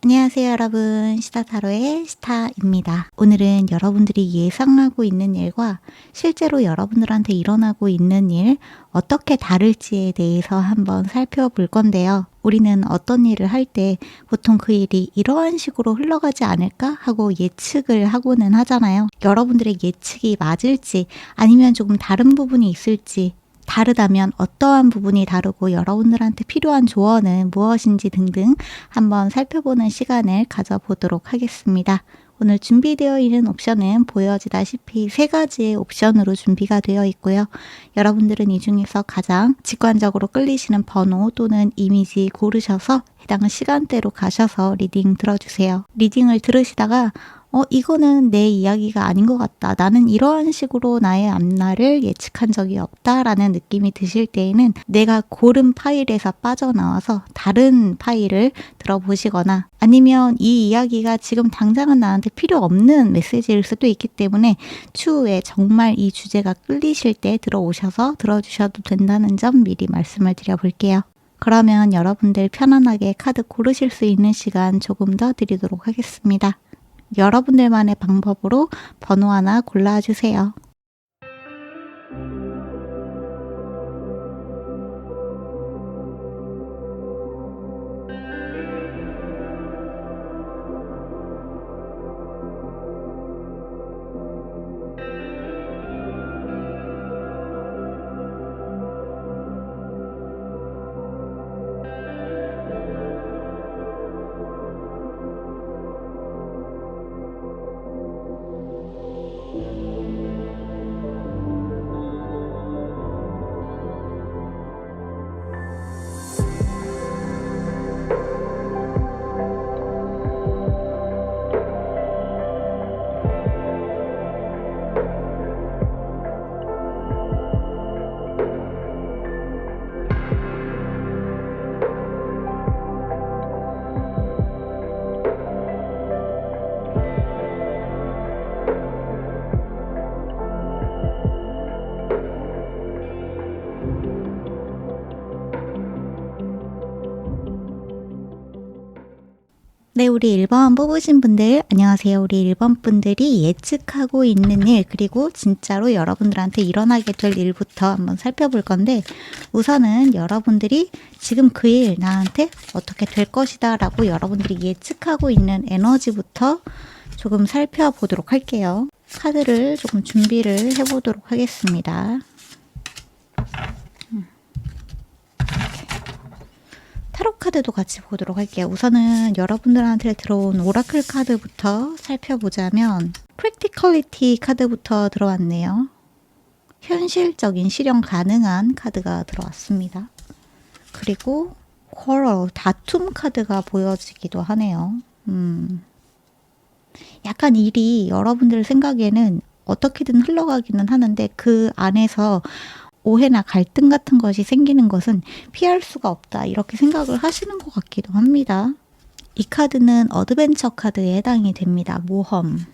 안녕하세요 여러분. 시타타로의 시타입니다. 오늘은 여러분들이 예상하고 있는 일과 실제로 여러분들한테 일어나고 있는 일 어떻게 다를지에 대해서 한번 살펴볼 건데요. 우리는 어떤 일을 할 때 보통 그 일이 이러한 식으로 흘러가지 않을까 하고 예측을 하고는 하잖아요. 여러분들의 예측이 맞을지 아니면 조금 다른 부분이 있을지, 다르다면 어떠한 부분이 다르고 여러분들한테 필요한 조언은 무엇인지 등등 한번 살펴보는 시간을 가져보도록 하겠습니다. 오늘 준비되어 있는 옵션은 보여지다시피 3가지의 옵션으로 준비가 되어 있고요. 여러분들은 이 중에서 가장 직관적으로 끌리시는 번호 또는 이미지 고르셔서 해당 시간대로 가셔서 리딩 들어주세요. 리딩을 들으시다가 이거는 내 이야기가 아닌 것 같다. 나는 이러한 식으로 나의 앞날을 예측한 적이 없다. 라는 느낌이 드실 때에는 내가 고른 파일에서 빠져나와서 다른 파일을 들어보시거나 아니면 이 이야기가 지금 당장은 나한테 필요 없는 메시지일 수도 있기 때문에 추후에 정말 이 주제가 끌리실 때 들어오셔서 들어주셔도 된다는 점 미리 말씀을 드려볼게요. 그러면 여러분들 편안하게 카드 고르실 수 있는 시간 조금 더 드리도록 하겠습니다. 여러분들만의 방법으로 번호 하나 골라주세요. 네, 우리 1번 뽑으신 분들 안녕하세요. 우리 1번 분들이 예측하고 있는 일 그리고 진짜로 여러분들한테 일어나게 될 일부터 한번 살펴볼 건데 우선은 여러분들이 지금 그 일 나한테 어떻게 될 것이다 라고 여러분들이 예측하고 있는 에너지부터 조금 살펴보도록 할게요. 카드를 조금 준비를 해보도록 하겠습니다. 타로 카드도 같이 보도록 할게요. 우선은 여러분들한테 들어온 오라클 카드부터 살펴보자면 프랙티컬리티 카드부터 들어왔네요. 현실적인 실현 가능한 카드가 들어왔습니다. 그리고 쿼럴, 다툼 카드가 보여지기도 하네요. 약간 일이 여러분들 생각에는 어떻게든 흘러가기는 하는데 그 안에서 오해나 갈등 같은 것이 생기는 것은 피할 수가 없다. 이렇게 생각을 하시는 것 같기도 합니다. 이 카드는 어드벤처 카드에 해당이 됩니다. 모험.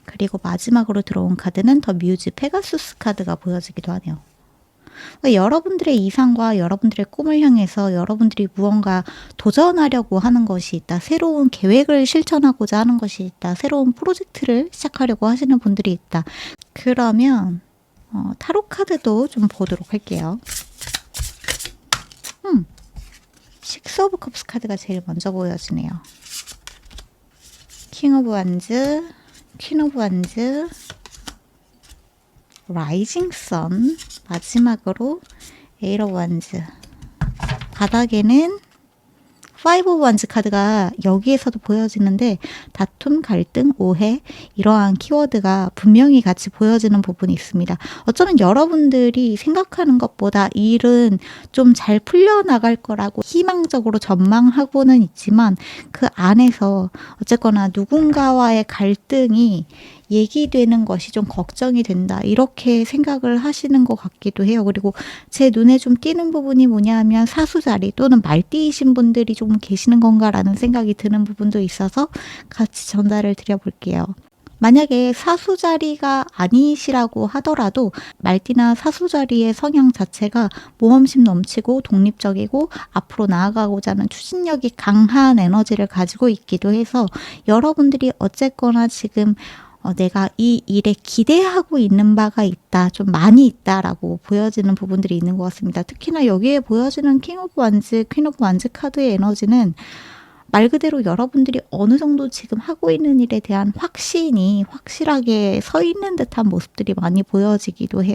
그리고 마지막으로 들어온 카드는 더 뮤즈 페가수스 카드가 보여지기도 하네요. 여러분들의 이상과 여러분들의 꿈을 향해서 여러분들이 무언가 도전하려고 하는 것이 있다. 새로운 계획을 실천하고자 하는 것이 있다. 새로운 프로젝트를 시작하려고 하시는 분들이 있다. 그러면 타로 카드도 좀 보도록 할게요. 식스 오브 컵스 카드가 제일 먼저 보여지네요. 킹 오브 완즈, 퀸 오브 완즈, 라이징 선, 마지막으로 에이트 오브 완즈. 바닥에는 5 오브 완즈 카드가 여기에서도 보여지는데 다툼, 갈등, 오해 이러한 키워드가 분명히 같이 보여지는 부분이 있습니다. 어쩌면 여러분들이 생각하는 것보다 일은 좀 잘 풀려나갈 거라고 희망적으로 전망하고는 있지만 그 안에서 어쨌거나 누군가와의 갈등이 얘기되는 것이 좀 걱정이 된다. 이렇게 생각을 하시는 것 같기도 해요. 그리고 제 눈에 좀 띄는 부분이 뭐냐 하면 사수자리 또는 말띠이신 분들이 좀 계시는 건가라는 생각이 드는 부분도 있어서 같이 전달을 드려볼게요. 만약에 사수자리가 아니시라고 하더라도 말띠나 사수자리의 성향 자체가 모험심 넘치고 독립적이고 앞으로 나아가고자 하는 추진력이 강한 에너지를 가지고 있기도 해서 여러분들이 어쨌거나 지금 내가 이 일에 기대하고 있는 바가 있다, 좀 많이 있다라고 보여지는 부분들이 있는 것 같습니다. 특히나 여기에 보여지는 킹 오브 완즈, 퀸 오브 완즈 카드의 에너지는 말 그대로 여러분들이 어느 정도 지금 하고 있는 일에 대한 확신이 확실하게 서 있는 듯한 모습들이 많이 보여지기도 해요.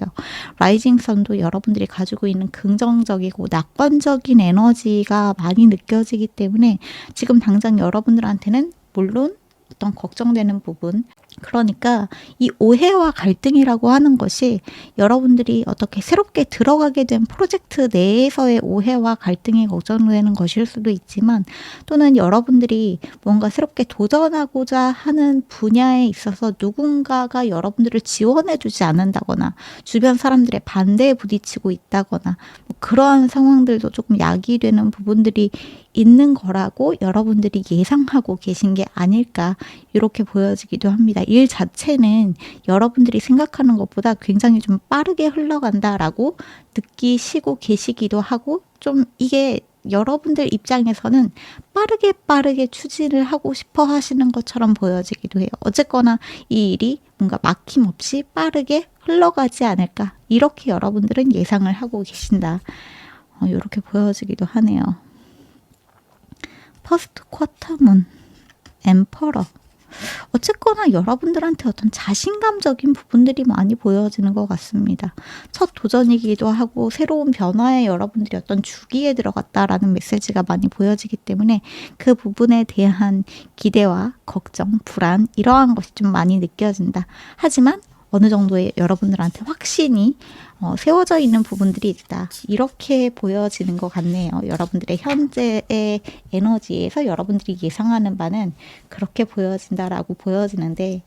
라이징 선도 여러분들이 가지고 있는 긍정적이고 낙관적인 에너지가 많이 느껴지기 때문에 지금 당장 여러분들한테는 물론 어떤 걱정되는 부분, 그러니까 이 오해와 갈등이라고 하는 것이 여러분들이 어떻게 새롭게 들어가게 된 프로젝트 내에서의 오해와 갈등이 걱정되는 것일 수도 있지만, 또는 여러분들이 뭔가 새롭게 도전하고자 하는 분야에 있어서 누군가가 여러분들을 지원해 주지 않는다거나 주변 사람들의 반대에 부딪히고 있다거나 뭐 그러한 상황들도 조금 야기되는 부분들이 있는 거라고 여러분들이 예상하고 계신 게 아닐까, 이렇게 보여지기도 합니다. 일 자체는 여러분들이 생각하는 것보다 굉장히 좀 빠르게 흘러간다라고 느끼시고 계시기도 하고, 좀 이게 여러분들 입장에서는 빠르게 추진을 하고 싶어 하시는 것처럼 보여지기도 해요. 어쨌거나 이 일이 뭔가 막힘없이 빠르게 흘러가지 않을까, 이렇게 여러분들은 예상을 하고 계신다. 이렇게 보여지기도 하네요. 퍼스트 쿼터문, 엠퍼러. 어쨌거나 여러분들한테 어떤 자신감적인 부분들이 많이 보여지는 것 같습니다. 첫 도전이기도 하고 새로운 변화에 여러분들이 어떤 주기에 들어갔다라는 메시지가 많이 보여지기 때문에 그 부분에 대한 기대와 걱정, 불안, 이러한 것이 좀 많이 느껴진다. 하지만 어느 정도의 여러분들한테 확신이 세워져 있는 부분들이 있다, 이렇게 보여지는 것 같네요. 여러분들의 현재의 에너지에서 여러분들이 예상하는 바는 그렇게 보여진다라고 보여지는데,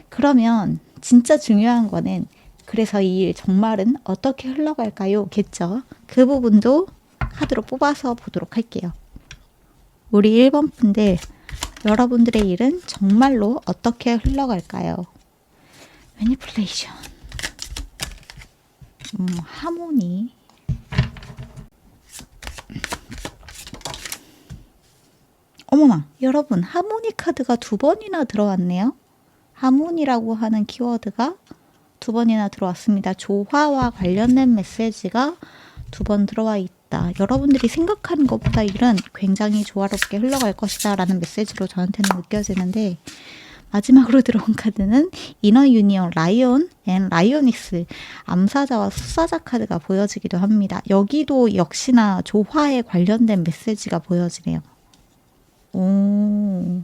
그러면 진짜 중요한 거는 그래서 이 일 정말은 어떻게 흘러갈까요? 겠죠. 그 부분도 카드로 뽑아서 보도록 할게요. 우리 1번 분들, 여러분들의 일은 정말로 어떻게 흘러갈까요? 매니플레이션, 하모니, 어머나, 여러분 하모니 카드가 2번이나 들어왔네요. 하모니라고 하는 키워드가 2번이나 들어왔습니다. 조화와 관련된 메시지가 2번 들어와 있다. 여러분들이 생각하는 것보다 일은 굉장히 조화롭게 흘러갈 것이다 라는 메시지로 저한테는 느껴지는데, 마지막으로 들어온 카드는 이너 유니언 라이온 앤 라이오니스, 암사자와 수사자 카드가 보여지기도 합니다. 여기도 역시나 조화에 관련된 메시지가 보여지네요. 오.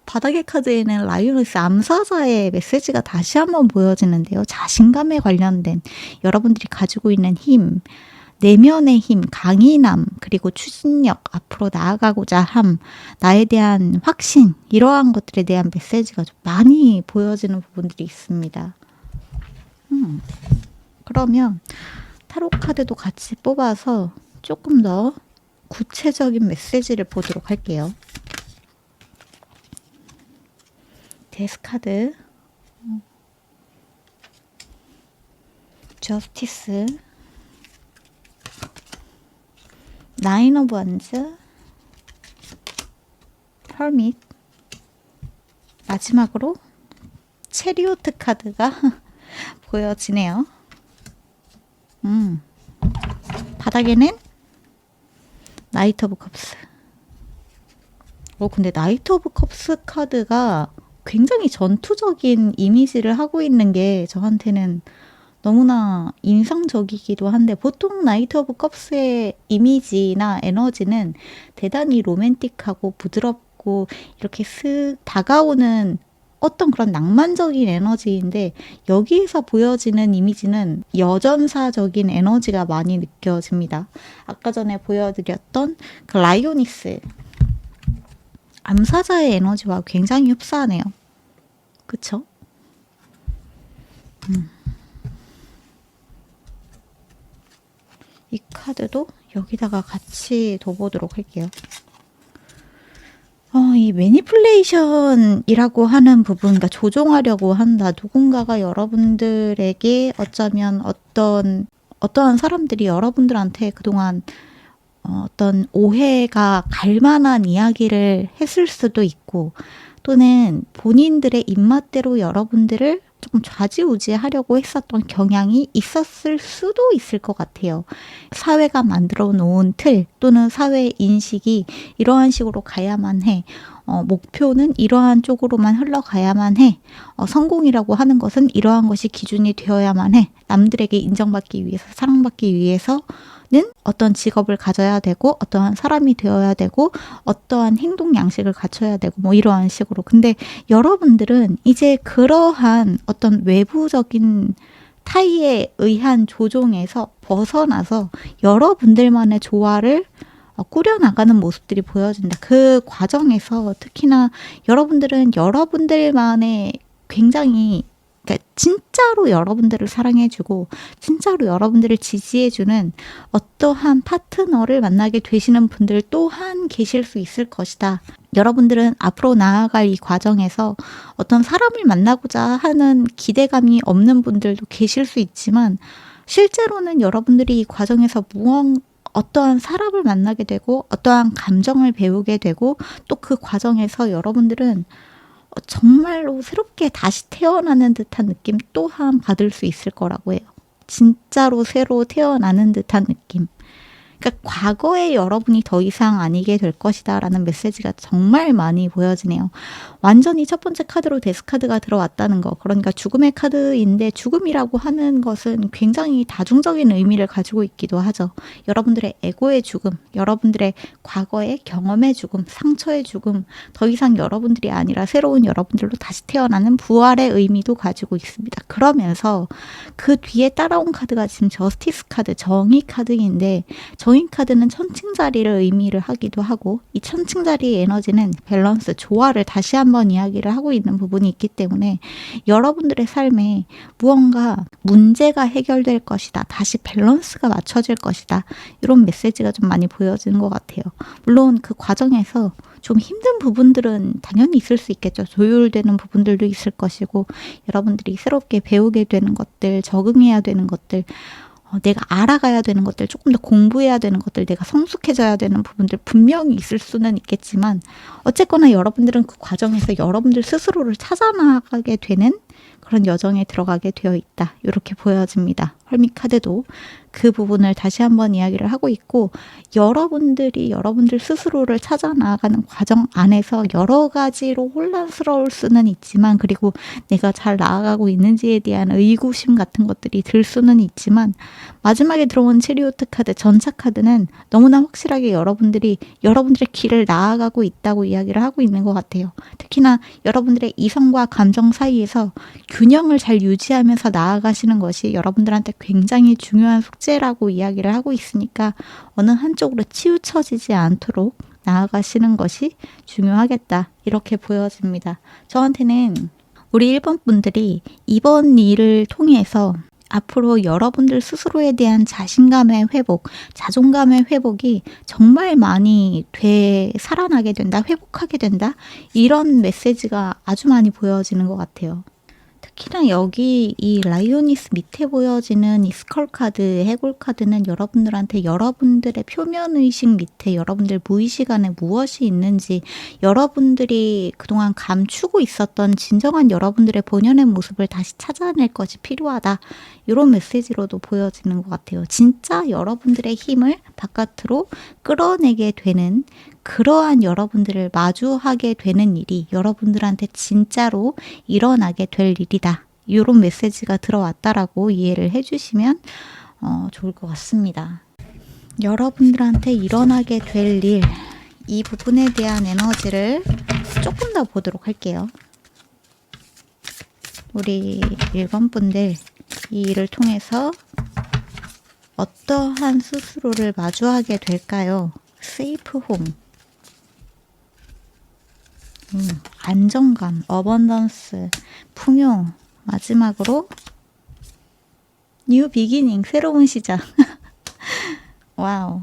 바닥의 카드에는 라이오니스 암사자의 메시지가 다시 한번 보여지는데요. 자신감에 관련된 여러분들이 가지고 있는 힘, 내면의 힘, 강인함, 그리고 추진력, 앞으로 나아가고자 함, 나에 대한 확신, 이러한 것들에 대한 메시지가 좀 많이 보여지는 부분들이 있습니다. 그러면 타로 카드도 같이 뽑아서 조금 더 구체적인 메시지를 보도록 할게요. 데스 카드, 저스티스, 나인 오브 완즈, 헐밋, 마지막으로 체리오트 카드가 보여지네요. 바닥에는 나이트 오브 컵스. 근데 나이트 오브 컵스 카드가 굉장히 전투적인 이미지를 하고 있는 게 저한테는 너무나 인상적이기도 한데, 보통 나이트 오브 컵스의 이미지나 에너지는 대단히 로맨틱하고 부드럽고 이렇게 쓱 다가오는 어떤 그런 낭만적인 에너지인데, 여기에서 보여지는 이미지는 여전사적인 에너지가 많이 느껴집니다. 아까 전에 보여드렸던 그 라이오니스, 암사자의 에너지와 굉장히 흡사하네요. 그쵸? 이 카드도 여기다가 같이 둬보도록 할게요. 이 매니플레이션이라고 하는 부분, 그러니까 조종하려고 한다. 누군가가 여러분들에게 어쩌면 어떠한 사람들이 여러분들한테 그동안 어떤 오해가 갈 만한 이야기를 했을 수도 있고, 또는 본인들의 입맛대로 여러분들을 조금 좌지우지하려고 했었던 경향이 있었을 수도 있을 것 같아요. 사회가 만들어 놓은 틀 또는 사회 인식이 이러한 식으로 가야만 해. 목표는 이러한 쪽으로만 흘러가야만 해. 성공이라고 하는 것은 이러한 것이 기준이 되어야만 해. 남들에게 인정받기 위해서, 사랑받기 위해서 는 어떤 직업을 가져야 되고 어떠한 사람이 되어야 되고 어떠한 행동 양식을 갖춰야 되고 뭐 이러한 식으로. 근데 여러분들은 이제 그러한 어떤 외부적인 타의에 의한 조종에서 벗어나서 여러분들만의 조화를 꾸려나가는 모습들이 보여진다. 그 과정에서 특히나 여러분들은 여러분들만의 굉장히, 그러니까 진짜로 여러분들을 사랑해주고 진짜로 여러분들을 지지해주는 어떠한 파트너를 만나게 되시는 분들 또한 계실 수 있을 것이다. 여러분들은 앞으로 나아갈 이 과정에서 어떤 사람을 만나고자 하는 기대감이 없는 분들도 계실 수 있지만, 실제로는 여러분들이 이 과정에서 어떠한 사람을 만나게 되고 어떠한 감정을 배우게 되고, 또 그 과정에서 여러분들은 정말로 새롭게 다시 태어나는 듯한 느낌 또한 받을 수 있을 거라고 해요. 진짜로 새로 태어나는 듯한 느낌. 그러니까 과거의 여러분이 더 이상 아니게 될 것이다 라는 메시지가 정말 많이 보여지네요. 완전히 첫 번째 카드로 데스카드가 들어왔다는 거. 그러니까 죽음의 카드인데, 죽음이라고 하는 것은 굉장히 다중적인 의미를 가지고 있기도 하죠. 여러분들의 에고의 죽음, 여러분들의 과거의 경험의 죽음, 상처의 죽음, 더 이상 여러분들이 아니라 새로운 여러분들로 다시 태어나는 부활의 의미도 가지고 있습니다. 그러면서 그 뒤에 따라온 카드가 지금 저스티스 카드, 정의 카드인데, 정의 카드는 천칭자리를 의미를 하기도 하고, 이 천칭자리의 에너지는 밸런스, 조화를 다시 한번 이야기를 하고 있는 부분이 있기 때문에 여러분들의 삶에 무언가 문제가 해결될 것이다. 다시 밸런스가 맞춰질 것이다. 이런 메시지가 좀 많이 보여지는 것 같아요. 물론 그 과정에서 좀 힘든 부분들은 당연히 있을 수 있겠죠. 조율되는 부분들도 있을 것이고, 여러분들이 새롭게 배우게 되는 것들, 적응해야 되는 것들, 내가 알아가야 되는 것들, 조금 더 공부해야 되는 것들, 내가 성숙해져야 되는 부분들 분명히 있을 수는 있겠지만, 어쨌거나 여러분들은 그 과정에서 여러분들 스스로를 찾아나가게 되는 그런 여정에 들어가게 되어 있다. 이렇게 보여집니다. 헐밋 카드도 그 부분을 다시 한번 이야기를 하고 있고, 여러분들이 여러분들 스스로를 찾아 나아가는 과정 안에서 여러 가지로 혼란스러울 수는 있지만, 그리고 내가 잘 나아가고 있는지에 대한 의구심 같은 것들이 들 수는 있지만, 마지막에 들어온 체리오트 카드, 전차 카드는 너무나 확실하게 여러분들의 길을 나아가고 있다고 이야기를 하고 있는 것 같아요. 특히나 여러분들의 이성과 감정 사이에서 균형을 잘 유지하면서 나아가시는 것이 여러분들한테 굉장히 중요한 숙제라고 이야기를 하고 있으니까, 어느 한쪽으로 치우쳐지지 않도록 나아가시는 것이 중요하겠다. 이렇게 보여집니다. 저한테는 우리 1번 분들이 이번 일을 통해서 앞으로 여러분들 스스로에 대한 자신감의 회복, 자존감의 회복이 정말 많이 살아나게 된다, 회복하게 된다, 이런 메시지가 아주 많이 보여지는 것 같아요. 특히나 여기 이 라이오니스 밑에 보여지는 이 스컬 카드, 해골 카드는 여러분들한테 여러분들의 표면의식 밑에 여러분들 무의식 안에 무엇이 있는지, 여러분들이 그동안 감추고 있었던 진정한 여러분들의 본연의 모습을 다시 찾아낼 것이 필요하다. 이런 메시지로도 보여지는 것 같아요. 진짜 여러분들의 힘을 바깥으로 끌어내게 되는 그러한 여러분들을 마주하게 되는 일이 여러분들한테 진짜로 일어나게 될 일이다. 이런 메시지가 들어왔다라고 이해를 해주시면 좋을 것 같습니다. 여러분들한테 일어나게 될 일, 이 부분에 대한 에너지를 조금 더 보도록 할게요. 우리 1번 분들, 이 일을 통해서 어떠한 스스로를 마주하게 될까요? 세이프 홈, 안정감, 어번던스, 풍요, 마지막으로 뉴 비기닝, 새로운 시작. 와우.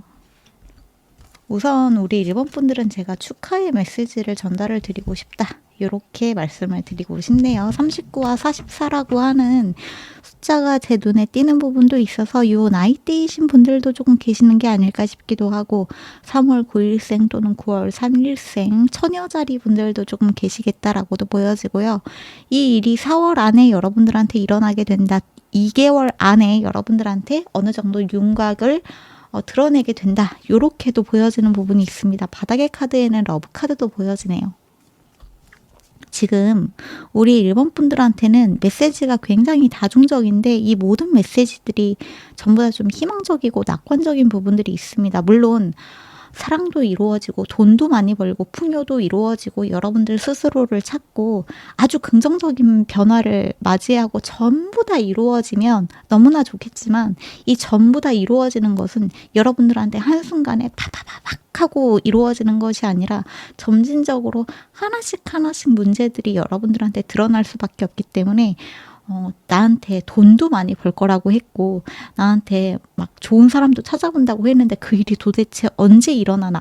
우선 우리 일본 분들은 제가 축하의 메시지를 전달을 드리고 싶다. 이렇게 말씀을 드리고 싶네요. 39와 44라고 하는 숫자가 제 눈에 띄는 부분도 있어서 요 나이대이신 분들도 조금 계시는 게 아닐까 싶기도 하고 3월 9일생 또는 9월 3일생 처녀자리 분들도 조금 계시겠다라고도 보여지고요. 이 일이 4월 안에 여러분들한테 일어나게 된다. 2개월 안에 여러분들한테 어느 정도 윤곽을 드러내게 된다. 요렇게도 보여지는 부분이 있습니다. 바닥의 카드에는 러브 카드도 보여지네요. 지금 우리 일본 분들한테는 메시지가 굉장히 다중적인데 이 모든 메시지들이 전부 다 좀 희망적이고 낙관적인 부분들이 있습니다. 물론 사랑도 이루어지고 돈도 많이 벌고 풍요도 이루어지고 여러분들 스스로를 찾고 아주 긍정적인 변화를 맞이하고 전부 다 이루어지면 너무나 좋겠지만 이 전부 다 이루어지는 것은 여러분들한테 한순간에 파파파팍 하고 이루어지는 것이 아니라 점진적으로 하나씩 문제들이 여러분들한테 드러날 수밖에 없기 때문에 나한테 돈도 많이 벌 거라고 했고 나한테 막 좋은 사람도 찾아본다고 했는데 그 일이 도대체 언제 일어나나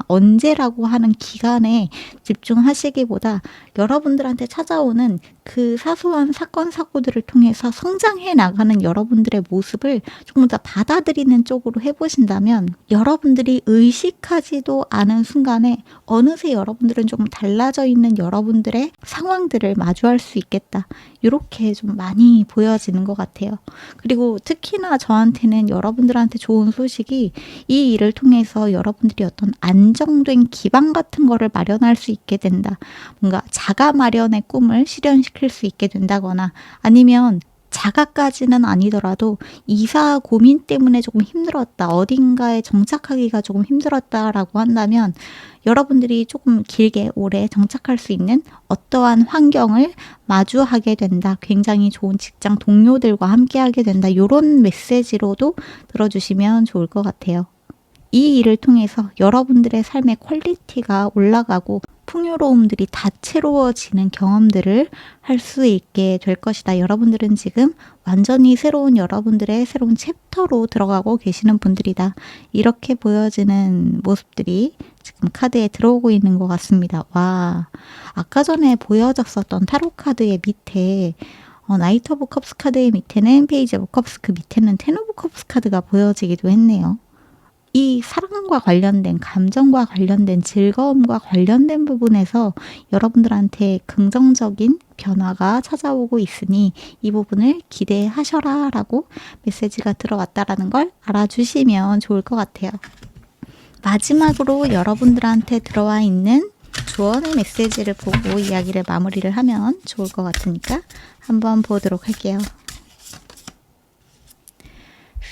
언제라고 하는 기간에 집중하시기보다 여러분들한테 찾아오는 그 사소한 사건 사고들을 통해서 성장해 나가는 여러분들의 모습을 조금 더 받아들이는 쪽으로 해보신다면 여러분들이 의식하지도 않은 순간에 어느새 여러분들은 조금 달라져 있는 여러분들의 상황들을 마주할 수 있겠다. 이렇게 좀 많이 보여지는 것 같아요. 그리고 특히나 저한테는 여러분들한테 좋은 소식이 이 일을 통해서 여러분들이 어떤 안정된 기반 같은 거를 마련할 수 있게 된다. 뭔가 자가 마련의 꿈을 실현시킬 수 있게 된다거나 아니면 자가까지는 아니더라도 이사 고민 때문에 조금 힘들었다. 어딘가에 정착하기가 조금 힘들었다라고 한다면 여러분들이 조금 길게 오래 정착할 수 있는 어떠한 환경을 마주하게 된다. 굉장히 좋은 직장 동료들과 함께하게 된다. 이런 메시지로도 들어주시면 좋을 것 같아요. 이 일을 통해서 여러분들의 삶의 퀄리티가 올라가고 풍요로움들이 다채로워지는 경험들을 할 수 있게 될 것이다. 여러분들은 지금 완전히 새로운 여러분들의 새로운 챕터로 들어가고 계시는 분들이다. 이렇게 보여지는 모습들이 지금 카드에 들어오고 있는 것 같습니다. 와, 아까 전에 보여졌었던 타로 카드의 밑에 나이트 오브 컵스 카드의 밑에는 페이지 오브 컵스, 그 밑에는 텐 오브 컵스 카드가 보여지기도 했네요. 이 사랑과 관련된 감정과 관련된 즐거움과 관련된 부분에서 여러분들한테 긍정적인 변화가 찾아오고 있으니 이 부분을 기대하셔라 라고 메시지가 들어왔다라는 걸 알아주시면 좋을 것 같아요. 마지막으로 여러분들한테 들어와 있는 조언의 메시지를 보고 이야기를 마무리를 하면 좋을 것 같으니까 한번 보도록 할게요.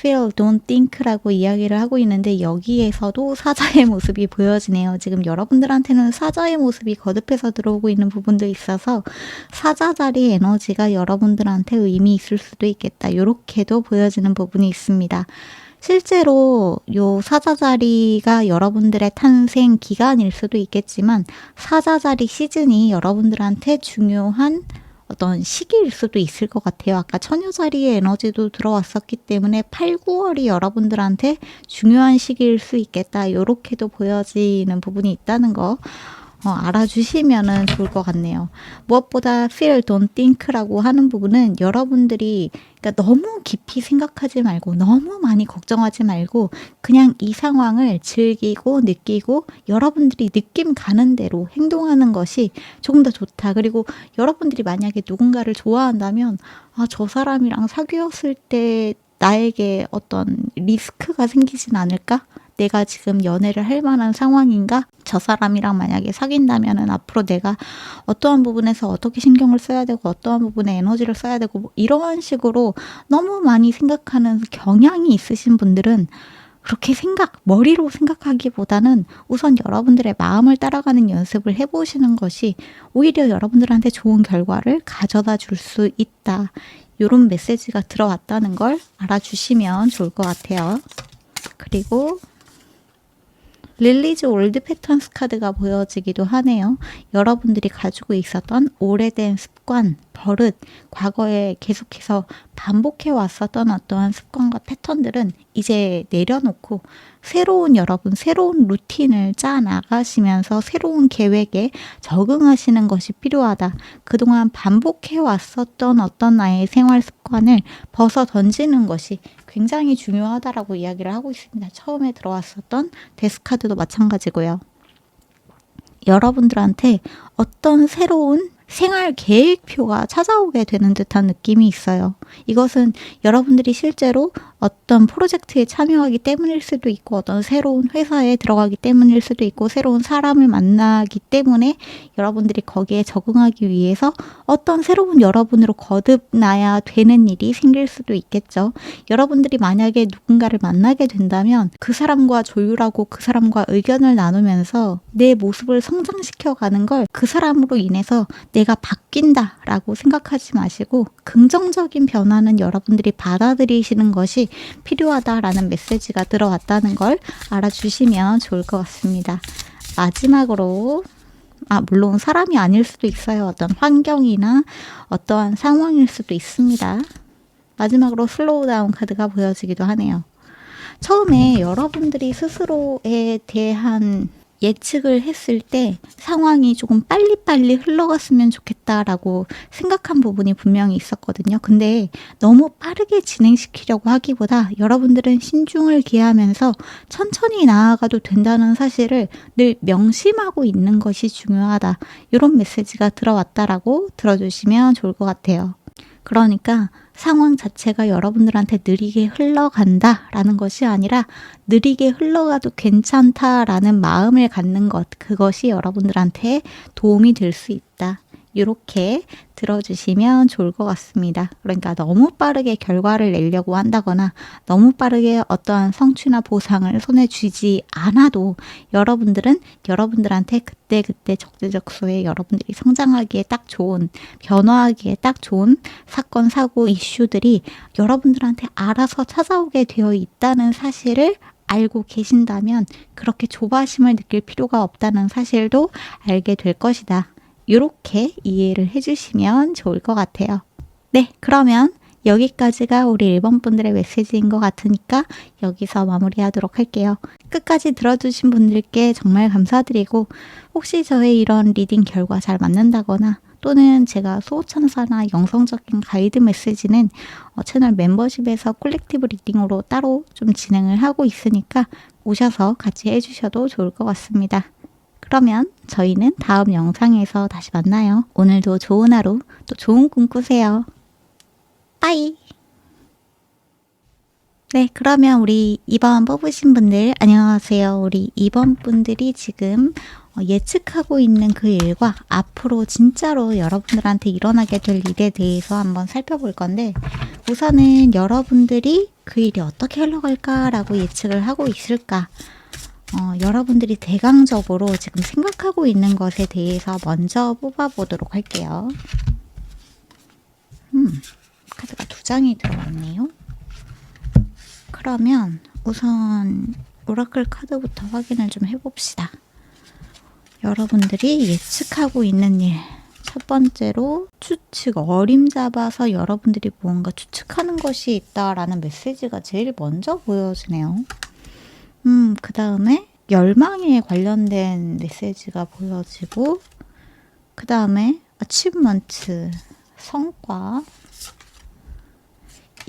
feel, don't think라고 이야기를 하고 있는데 여기에서도 사자의 모습이 보여지네요. 지금 여러분들한테는 사자의 모습이 거듭해서 들어오고 있는 부분도 있어서 사자 자리 에너지가 여러분들한테 의미 있을 수도 있겠다. 이렇게도 보여지는 부분이 있습니다. 실제로 요 사자 자리가 여러분들의 탄생 기간일 수도 있겠지만 사자 자리 시즌이 여러분들한테 중요한 어떤 시기일 수도 있을 것 같아요. 아까 처녀 자리의 에너지도 들어왔었기 때문에 8, 9월이 여러분들한테 중요한 시기일 수 있겠다. 이렇게도 보여지는 부분이 있다는 거 알아주시면 좋을 것 같네요. 무엇보다 feel, don't think라고 하는 부분은 여러분들이 그러니까 너무 깊이 생각하지 말고 너무 많이 걱정하지 말고 그냥 이 상황을 즐기고 느끼고 여러분들이 느낌 가는 대로 행동하는 것이 조금 더 좋다. 그리고 여러분들이 만약에 누군가를 좋아한다면 저 사람이랑 사귀었을 때 나에게 어떤 리스크가 생기진 않을까? 내가 지금 연애를 할 만한 상황인가? 저 사람이랑 만약에 사귄다면은 앞으로 내가 어떠한 부분에서 어떻게 신경을 써야 되고 어떠한 부분에 에너지를 써야 되고 뭐 이런 식으로 너무 많이 생각하는 경향이 있으신 분들은 그렇게 머리로 생각하기보다는 우선 여러분들의 마음을 따라가는 연습을 해보시는 것이 오히려 여러분들한테 좋은 결과를 가져다 줄 수 있다. 이런 메시지가 들어왔다는 걸 알아주시면 좋을 것 같아요. 그리고 릴리즈 올드 패턴스 카드가 보여지기도 하네요. 여러분들이 가지고 있었던 오래된 습관, 버릇, 과거에 계속해서 반복해 왔었던 어떠한 습관과 패턴들은 이제 내려놓고 새로운 새로운 루틴을 짜 나가시면서 새로운 계획에 적응하시는 것이 필요하다. 그동안 반복해 왔었던 어떤 나의 생활 습관을 벗어 던지는 것이 굉장히 중요하다라고 이야기를 하고 있습니다. 처음에 들어왔었던 데스카드도 마찬가지고요. 여러분들한테 어떤 새로운 생활 계획표가 찾아오게 되는 듯한 느낌이 있어요. 이것은 여러분들이 실제로 어떤 프로젝트에 참여하기 때문일 수도 있고 어떤 새로운 회사에 들어가기 때문일 수도 있고 새로운 사람을 만나기 때문에 여러분들이 거기에 적응하기 위해서 어떤 새로운 여러분으로 거듭나야 되는 일이 생길 수도 있겠죠. 여러분들이 만약에 누군가를 만나게 된다면 그 사람과 조율하고 그 사람과 의견을 나누면서 내 모습을 성장시켜가는 걸 그 사람으로 인해서 내가 바뀐다라고 생각하지 마시고 긍정적인 변화는 여러분들이 받아들이시는 것이 필요하다라는 메시지가 들어왔다는 걸 알아주시면 좋을 것 같습니다. 마지막으로 물론 사람이 아닐 수도 있어요. 어떤 환경이나 어떠한 상황일 수도 있습니다. 마지막으로 슬로우 다운 카드가 보여지기도 하네요. 처음에 여러분들이 스스로에 대한 예측을 했을 때 상황이 조금 빨리빨리 흘러갔으면 좋겠다라고 생각한 부분이 분명히 있었거든요. 근데 너무 빠르게 진행시키려고 하기보다 여러분들은 신중을 기하면서 천천히 나아가도 된다는 사실을 늘 명심하고 있는 것이 중요하다. 이런 메시지가 들어왔다라고 들어주시면 좋을 것 같아요. 그러니까 상황 자체가 여러분들한테 느리게 흘러간다라는 것이 아니라 느리게 흘러가도 괜찮다라는 마음을 갖는 것, 그것이 여러분들한테 도움이 될 수 있다. 이렇게 들어주시면 좋을 것 같습니다. 그러니까 너무 빠르게 결과를 내려고 한다거나 너무 빠르게 어떠한 성취나 보상을 손에 쥐지 않아도 여러분들은 여러분들한테 그때 적재적소에 여러분들이 성장하기에 딱 좋은, 변화하기에 딱 좋은 사건, 사고, 이슈들이 여러분들한테 알아서 찾아오게 되어 있다는 사실을 알고 계신다면 그렇게 조바심을 느낄 필요가 없다는 사실도 알게 될 것이다. 이렇게 이해를 해주시면 좋을 것 같아요. 네, 그러면 여기까지가 우리 1번 분들의 메시지인 것 같으니까 여기서 마무리하도록 할게요. 끝까지 들어주신 분들께 정말 감사드리고 혹시 저의 이런 리딩 결과 잘 맞는다거나 또는 제가 수호천사나 영성적인 가이드 메시지는 채널 멤버십에서 콜렉티브 리딩으로 따로 좀 진행을 하고 있으니까 오셔서 같이 해주셔도 좋을 것 같습니다. 그러면 저희는 다음 영상에서 다시 만나요. 오늘도 좋은 하루, 또 좋은 꿈 꾸세요. 빠이! 네, 그러면 우리 2번 뽑으신 분들 안녕하세요. 우리 2번 분들이 지금 예측하고 있는 그 일과 앞으로 진짜로 여러분들한테 일어나게 될 일에 대해서 한번 살펴볼 건데 우선은 여러분들이 그 일이 어떻게 흘러갈까라고 예측을 하고 있을까? 여러분들이 대강적으로 지금 생각하고 있는 것에 대해서 먼저 뽑아보도록 할게요. 카드가 2장이 들어왔네요. 그러면 우선 오라클 카드부터 확인을 좀 해봅시다. 여러분들이 예측하고 있는 일. 첫 번째로 추측, 어림잡아서 여러분들이 무언가 추측하는 것이 있다라는 메시지가 제일 먼저 보여지네요. 그 다음에 열망에 관련된 메시지가 보여지고 그 다음에 achievement, 성과,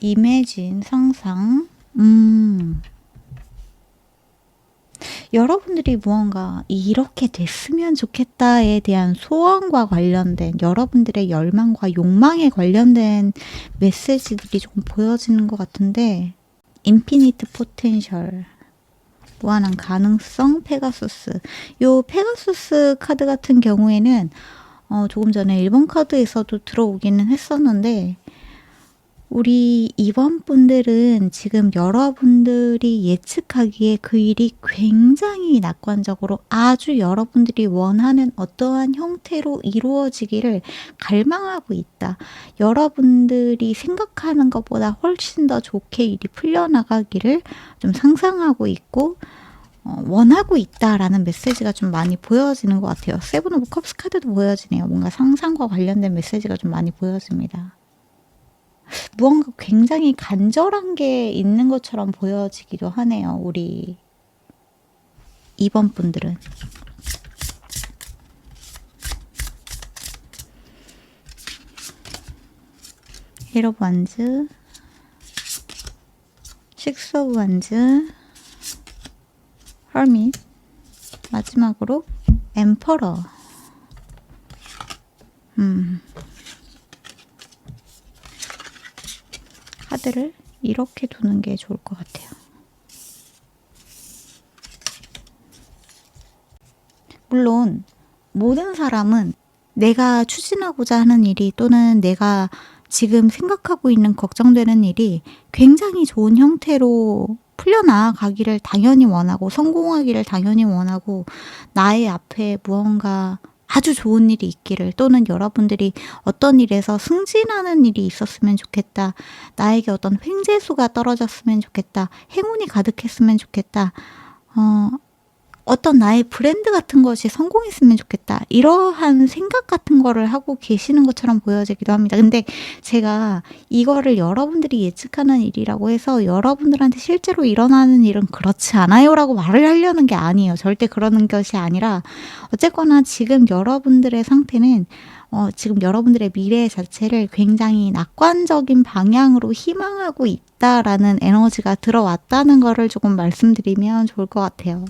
이매진, 상상. 여러분들이 무언가 이렇게 됐으면 좋겠다에 대한 소원과 관련된 여러분들의 열망과 욕망에 관련된 메시지들이 조금 보여지는 것 같은데 인피니트 포텐셜, 무한한 가능성, 페가수스. 요 페가수스 카드 같은 경우에는 조금 전에 1번 카드에서도 들어오기는 했었는데 우리 2번 분들은 지금 여러분들이 예측하기에 그 일이 굉장히 낙관적으로 아주 여러분들이 원하는 어떠한 형태로 이루어지기를 갈망하고 있다. 여러분들이 생각하는 것보다 훨씬 더 좋게 일이 풀려나가기를 좀 상상하고 있고 원하고 있다라는 메시지가 좀 많이 보여지는 것 같아요. 세븐 오브 컵스 카드도 보여지네요. 뭔가 상상과 관련된 메시지가 좀 많이 보여집니다. 무언가 굉장히 간절한 게 있는 것처럼 보여지기도 하네요. 우리 2번 분들은. 에이트 오브 완즈, 식스 오브 완즈, 허밋, 마지막으로 엠퍼러. 카드를 이렇게 두는 게 좋을 것 같아요. 물론 모든 사람은 내가 추진하고자 하는 일이 또는 내가 지금 생각하고 있는 걱정되는 일이 굉장히 좋은 형태로 풀려나가기를 당연히 원하고 성공하기를 당연히 원하고 나의 앞에 무언가 아주 좋은 일이 있기를 또는 여러분들이 어떤 일에서 승진하는 일이 있었으면 좋겠다. 나에게 어떤 횡재수가 떨어졌으면 좋겠다. 행운이 가득했으면 좋겠다. 어떤 나의 브랜드 같은 것이 성공했으면 좋겠다. 이러한 생각 같은 거를 하고 계시는 것처럼 보여지기도 합니다. 근데 제가 이거를 여러분들이 예측하는 일이라고 해서 여러분들한테 실제로 일어나는 일은 그렇지 않아요 라고 말을 하려는 게 아니에요. 절대 그러는 것이 아니라 어쨌거나 지금 여러분들의 상태는 지금 여러분들의 미래 자체를 굉장히 낙관적인 방향으로 희망하고 있다라는 에너지가 들어왔다는 거를 조금 말씀드리면 좋을 것 같아요.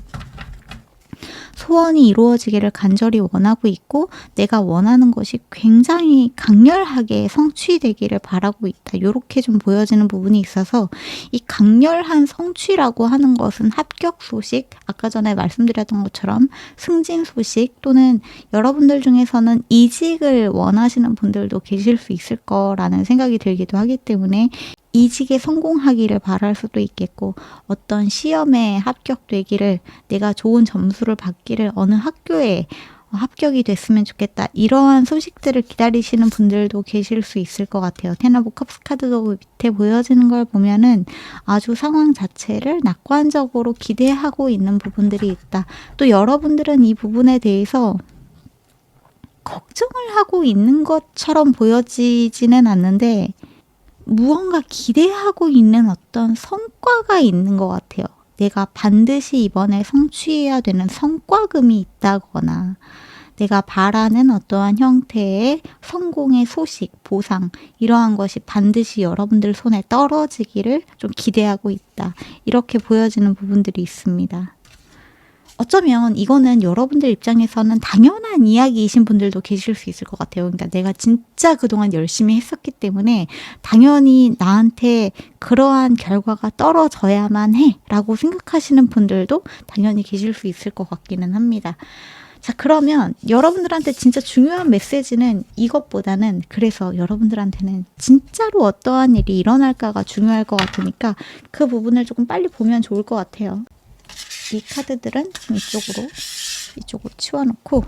소원이 이루어지기를 간절히 원하고 있고 내가 원하는 것이 굉장히 강렬하게 성취되기를 바라고 있다. 이렇게 좀 보여지는 부분이 있어서 이 강렬한 성취라고 하는 것은 합격 소식, 아까 전에 말씀드렸던 것처럼 승진 소식 또는 여러분들 중에서는 이직을 원하시는 분들도 계실 수 있을 거라는 생각이 들기도 하기 때문에 이직에 성공하기를 바랄 수도 있겠고 어떤 시험에 합격되기를 내가 좋은 점수를 받기를 어느 학교에 합격이 됐으면 좋겠다. 이러한 소식들을 기다리시는 분들도 계실 수 있을 것 같아요. 텐 오브 컵스 카드도 밑에 보여지는 걸 보면은 아주 상황 자체를 낙관적으로 기대하고 있는 부분들이 있다. 또 여러분들은 이 부분에 대해서 걱정을 하고 있는 것처럼 보여지지는 않는데 무언가 기대하고 있는 어떤 성과가 있는 것 같아요. 내가 반드시 이번에 성취해야 되는 성과금이 있다거나 내가 바라는 어떠한 형태의 성공의 소식, 보상 이러한 것이 반드시 여러분들 손에 떨어지기를 좀 기대하고 있다. 이렇게 보여지는 부분들이 있습니다. 어쩌면 이거는 여러분들 입장에서는 당연한 이야기이신 분들도 계실 수 있을 것 같아요. 그러니까 내가 진짜 그동안 열심히 했었기 때문에 당연히 나한테 그러한 결과가 떨어져야만 해 라고 생각하시는 분들도 당연히 계실 수 있을 것 같기는 합니다. 자, 그러면 여러분들한테 진짜 중요한 메시지는 이것보다는 그래서 여러분들한테는 진짜로 어떠한 일이 일어날까가 중요할 것 같으니까 그 부분을 조금 빨리 보면 좋을 것 같아요. 이 카드들은 좀 이쪽으로 치워놓고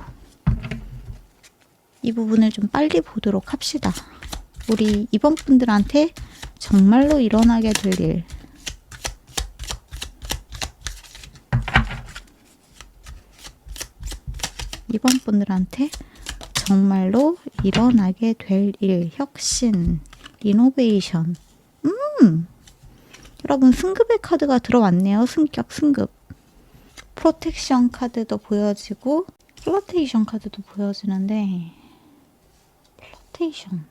이 부분을 좀 빨리 보도록 합시다. 우리 이번 분들한테 정말로 일어나게 될 일. 이번 분들한테 정말로 일어나게 될 일, 혁신, 리노베이션. 여러분 승급의 카드가 들어왔네요. 승격, 승급. 프로텍션 카드도 보여지고 플러테이션 카드도 보여지는데 플러테이션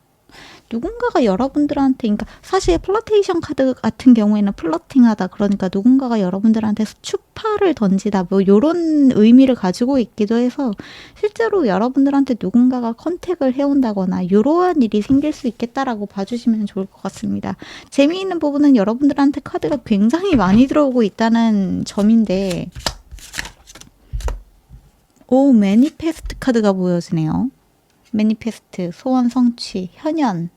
누군가가 여러분들한테 그러니까 사실 플러테이션 카드 같은 경우에는 플러팅하다 그러니까 누군가가 여러분들한테 추파를 던지다 뭐 이런 의미를 가지고 있기도 해서 실제로 여러분들한테 누군가가 컨택을 해온다거나 이러한 일이 생길 수 있겠다라고 봐주시면 좋을 것 같습니다. 재미있는 부분은 여러분들한테 카드가 굉장히 많이 들어오고 있다는 점인데 오, 매니페스트 카드가 보여지네요. 매니페스트, 소원 성취, 현현.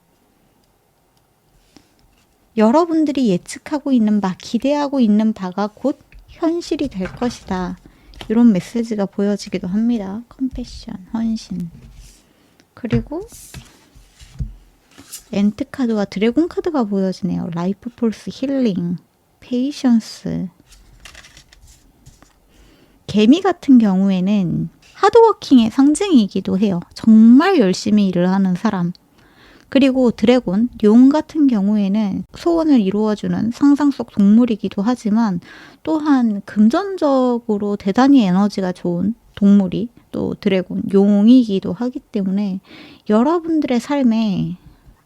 여러분들이 예측하고 있는 바, 기대하고 있는 바가 곧 현실이 될 것이다. 이런 메시지가 보여지기도 합니다. 컴패션, 헌신. 그리고 엔트 카드와 드래곤 카드가 보여지네요. 라이프 폴스, 힐링, 페이션스. 개미 같은 경우에는 하드워킹의 상징이기도 해요. 정말 열심히 일을 하는 사람. 그리고 드래곤, 용 같은 경우에는 소원을 이루어주는 상상 속 동물이기도 하지만 또한 금전적으로 대단히 에너지가 좋은 동물이 또 드래곤, 용이기도 하기 때문에 여러분들의 삶에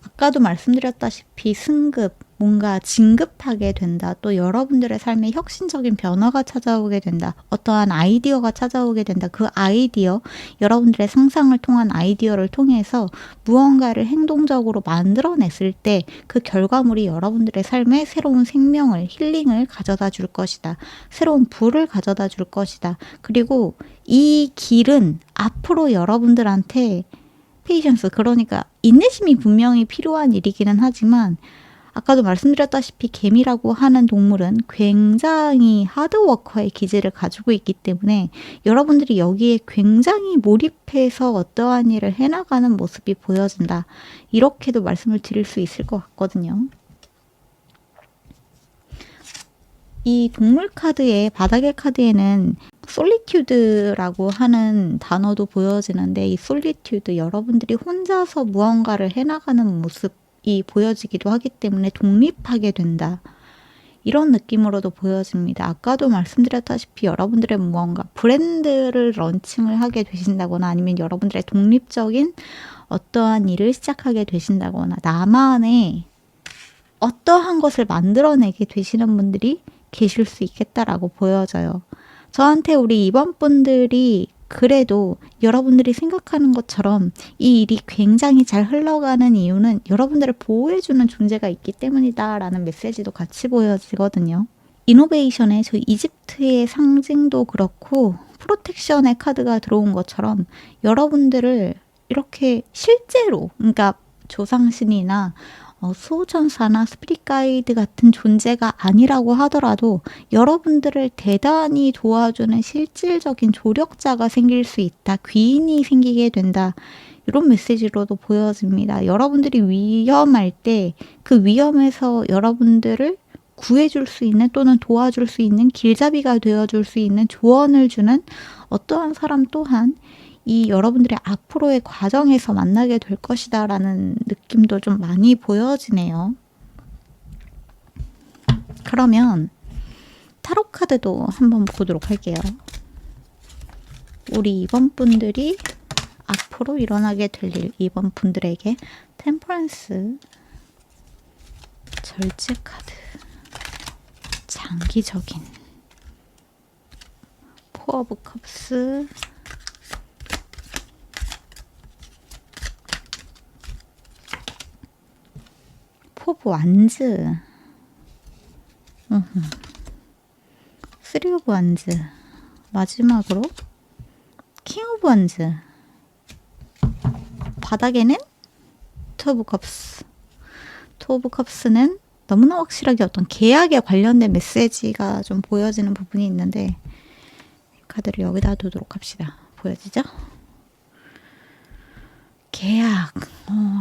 아까도 말씀드렸다시피 승급, 뭔가 진급하게 된다. 또 여러분들의 삶에 혁신적인 변화가 찾아오게 된다. 어떠한 아이디어가 찾아오게 된다. 그 아이디어, 여러분들의 상상을 통한 아이디어를 통해서 무언가를 행동적으로 만들어냈을 때 그 결과물이 여러분들의 삶에 새로운 생명을, 힐링을 가져다 줄 것이다. 새로운 불을 가져다 줄 것이다. 그리고 이 길은 앞으로 여러분들한테 페이션스, 그러니까 인내심이 분명히 필요한 일이기는 하지만 아까도 말씀드렸다시피 개미라고 하는 동물은 굉장히 하드워커의 기질을 가지고 있기 때문에 여러분들이 여기에 굉장히 몰입해서 어떠한 일을 해나가는 모습이 보여진다. 이렇게도 말씀을 드릴 수 있을 것 같거든요. 이 동물 카드의 바닥의 카드에는 솔리튜드라고 하는 단어도 보여지는데 이 솔리튜드, 여러분들이 혼자서 무언가를 해나가는 모습이 보여지기도 하기 때문에 독립하게 된다. 이런 느낌으로도 보여집니다. 아까도 말씀드렸다시피 여러분들의 무언가 브랜드를 런칭을 하게 되신다거나 아니면 여러분들의 독립적인 어떠한 일을 시작하게 되신다거나 나만의 어떠한 것을 만들어내게 되시는 분들이 계실 수 있겠다라고 보여져요. 저한테 우리 2번 분들이 그래도 여러분들이 생각하는 것처럼 이 일이 굉장히 잘 흘러가는 이유는 여러분들을 보호해주는 존재가 있기 때문이다 라는 메시지도 같이 보여지거든요. 이노베이션의 저 이집트의 상징도 그렇고 프로텍션의 카드가 들어온 것처럼 여러분들을 이렇게 실제로, 그러니까 조상신이나 수호천사나 스피릿 가이드 같은 존재가 아니라고 하더라도 여러분들을 대단히 도와주는 실질적인 조력자가 생길 수 있다. 귀인이 생기게 된다. 이런 메시지로도 보여집니다. 여러분들이 위험할 때 그 위험에서 여러분들을 구해줄 수 있는 또는 도와줄 수 있는 길잡이가 되어줄 수 있는 조언을 주는 어떠한 사람 또한 이 여러분들의 앞으로의 과정에서 만나게 될 것이다 라는 느낌도 좀 많이 보여지네요. 그러면 타로 카드도 한번 보도록 할게요. 우리 2번 분들이 앞으로 일어나게 될 일, 2번 분들에게 템퍼런스, 절제 카드, 장기적인, 포 오브 컵스, 포브 완즈, 쓰리 오브 완즈, 마지막으로 킹 오브 완즈, 바닥에는 투 오브 컵스. 투 오브 컵스는 너무나 확실하게 어떤 계약에 관련된 메시지가 좀 보여지는 부분이 있는데 이 카드를 여기다 두도록 합시다. 보여지죠?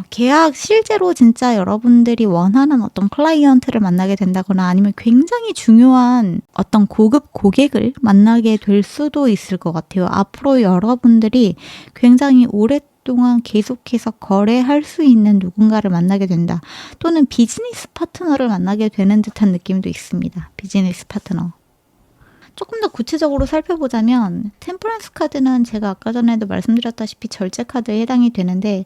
계약 실제로 진짜 여러분들이 원하는 어떤 클라이언트를 만나게 된다거나 아니면 굉장히 중요한 어떤 고급 고객을 만나게 될 수도 있을 것 같아요. 앞으로 여러분들이 굉장히 오랫동안 계속해서 거래할 수 있는 누군가를 만나게 된다. 또는 비즈니스 파트너를 만나게 되는 듯한 느낌도 있습니다. 비즈니스 파트너. 조금 더 구체적으로 살펴보자면 템퍼런스 카드는 제가 아까 전에도 말씀드렸다시피 절제 카드에 해당이 되는데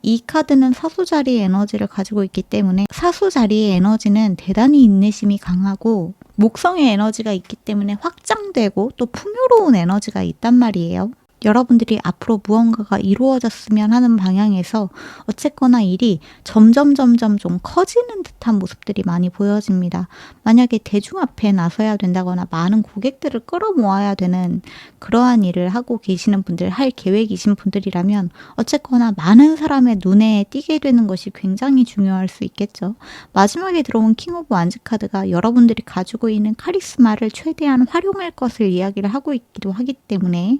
이 카드는 사수자리의 에너지를 가지고 있기 때문에 사수자리의 에너지는 대단히 인내심이 강하고 목성의 에너지가 있기 때문에 확장되고 또 풍요로운 에너지가 있단 말이에요. 여러분들이 앞으로 무언가가 이루어졌으면 하는 방향에서 어쨌거나 일이 점점 좀 커지는 듯한 모습들이 많이 보여집니다. 만약에 대중 앞에 나서야 된다거나 많은 고객들을 끌어모아야 되는 그러한 일을 하고 계시는 분들, 할 계획이신 분들이라면 어쨌거나 많은 사람의 눈에 띄게 되는 것이 굉장히 중요할 수 있겠죠. 마지막에 들어온 킹 오브 완즈 카드가 여러분들이 가지고 있는 카리스마를 최대한 활용할 것을 이야기를 하고 있기도 하기 때문에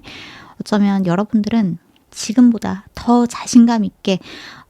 어쩌면 여러분들은 지금보다 더 자신감 있게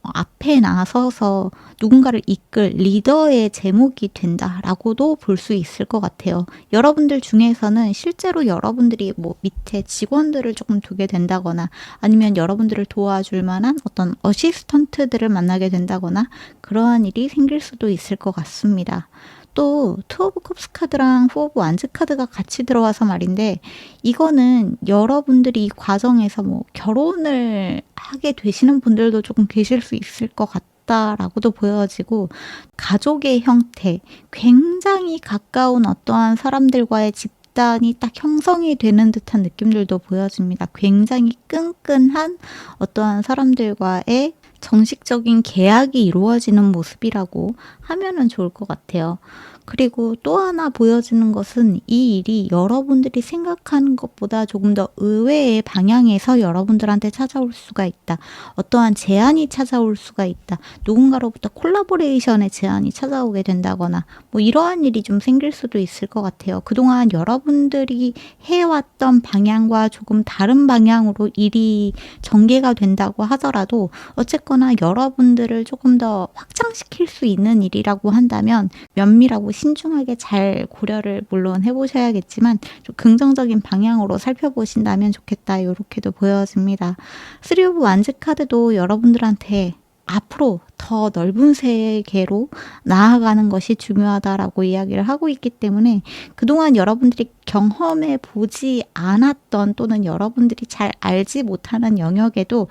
앞에 나서서 누군가를 이끌 리더의 제목이 된다라고도 볼 수 있을 것 같아요. 여러분들 중에서는 실제로 여러분들이 뭐 밑에 직원들을 조금 두게 된다거나 아니면 여러분들을 도와줄 만한 어떤 어시스턴트들을 만나게 된다거나 그러한 일이 생길 수도 있을 것 같습니다. 또 투 오브 컵스 카드랑 포 오브 완즈 카드가 같이 들어와서 말인데, 이거는 여러분들이 이 과정에서 뭐 결혼을 하게 되시는 분들도 조금 계실 수 있을 것 같다라고도 보여지고, 가족의 형태, 굉장히 가까운 어떠한 사람들과의 집단이 딱 형성이 되는 듯한 느낌들도 보여집니다. 굉장히 끈끈한 어떠한 사람들과의 정식적인 계약이 이루어지는 모습이라고 하면은 좋을 것 같아요. 그리고 또 하나 보여지는 것은 이 일이 여러분들이 생각하는 것보다 조금 더 의외의 방향에서 여러분들한테 찾아올 수가 있다. 어떠한 제안이 찾아올 수가 있다. 누군가로부터 콜라보레이션의 제안이 찾아오게 된다거나 뭐 이러한 일이 좀 생길 수도 있을 것 같아요. 그동안 여러분들이 해왔던 방향과 조금 다른 방향으로 일이 전개가 된다고 하더라도 어쨌거나 여러분들을 조금 더 확장시킬 수 있는 일이라고 한다면 면밀하고 신중하게 잘 고려를 물론 해보셔야겠지만 좀 긍정적인 방향으로 살펴보신다면 좋겠다, 이렇게도 보여집니다. 3 오브 완즈 카드도 여러분들한테 앞으로 더 넓은 세계로 나아가는 것이 중요하다라고 이야기를 하고 있기 때문에 그동안 여러분들이 경험해 보지 않았던 또는 여러분들이 잘 알지 못하는 영역에도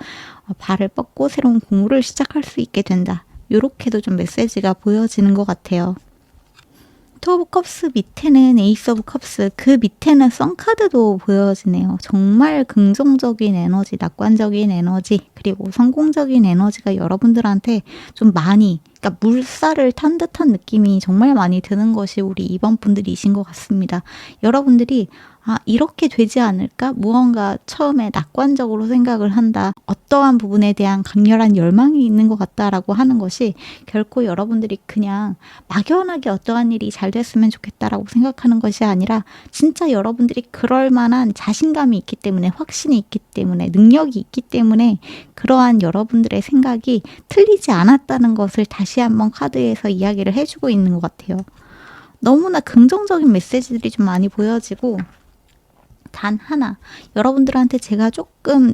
발을 뻗고 새로운 공부를 시작할 수 있게 된다. 이렇게도 좀 메시지가 보여지는 것 같아요. 투 오브 컵스 밑에는 에이스 오브 컵스, 그 밑에는 선카드도 보여지네요. 정말 긍정적인 에너지, 낙관적인 에너지, 그리고 성공적인 에너지가 여러분들한테 좀 많이, 그러니까 물살을 탄 듯한 느낌이 정말 많이 드는 것이 우리 2번 분들이신 것 같습니다. 여러분들이 이렇게 되지 않을까? 무언가 처음에 낙관적으로 생각을 한다. 어떠한 부분에 대한 강렬한 열망이 있는 것 같다라고 하는 것이 결코 여러분들이 그냥 막연하게 어떠한 일이 잘 됐으면 좋겠다라고 생각하는 것이 아니라 진짜 여러분들이 그럴 만한 자신감이 있기 때문에, 확신이 있기 때문에, 능력이 있기 때문에 그러한 여러분들의 생각이 틀리지 않았다는 것을 다시 한번 카드에서 이야기를 해주고 있는 것 같아요. 너무나 긍정적인 메시지들이 좀 많이 보여지고, 단 하나, 여러분들한테 제가 조금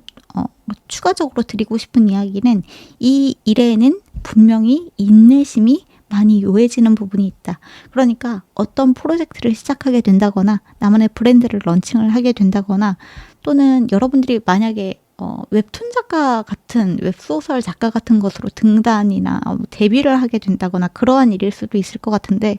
추가적으로 드리고 싶은 이야기는, 이 일에는 분명히 인내심이 많이 요해지는 부분이 있다. 그러니까 어떤 프로젝트를 시작하게 된다거나 나만의 브랜드를 런칭을 하게 된다거나, 또는 여러분들이 만약에 웹툰 작가 같은, 웹소설 작가 같은 것으로 등단이나 데뷔를 하게 된다거나 그러한 일일 수도 있을 것 같은데,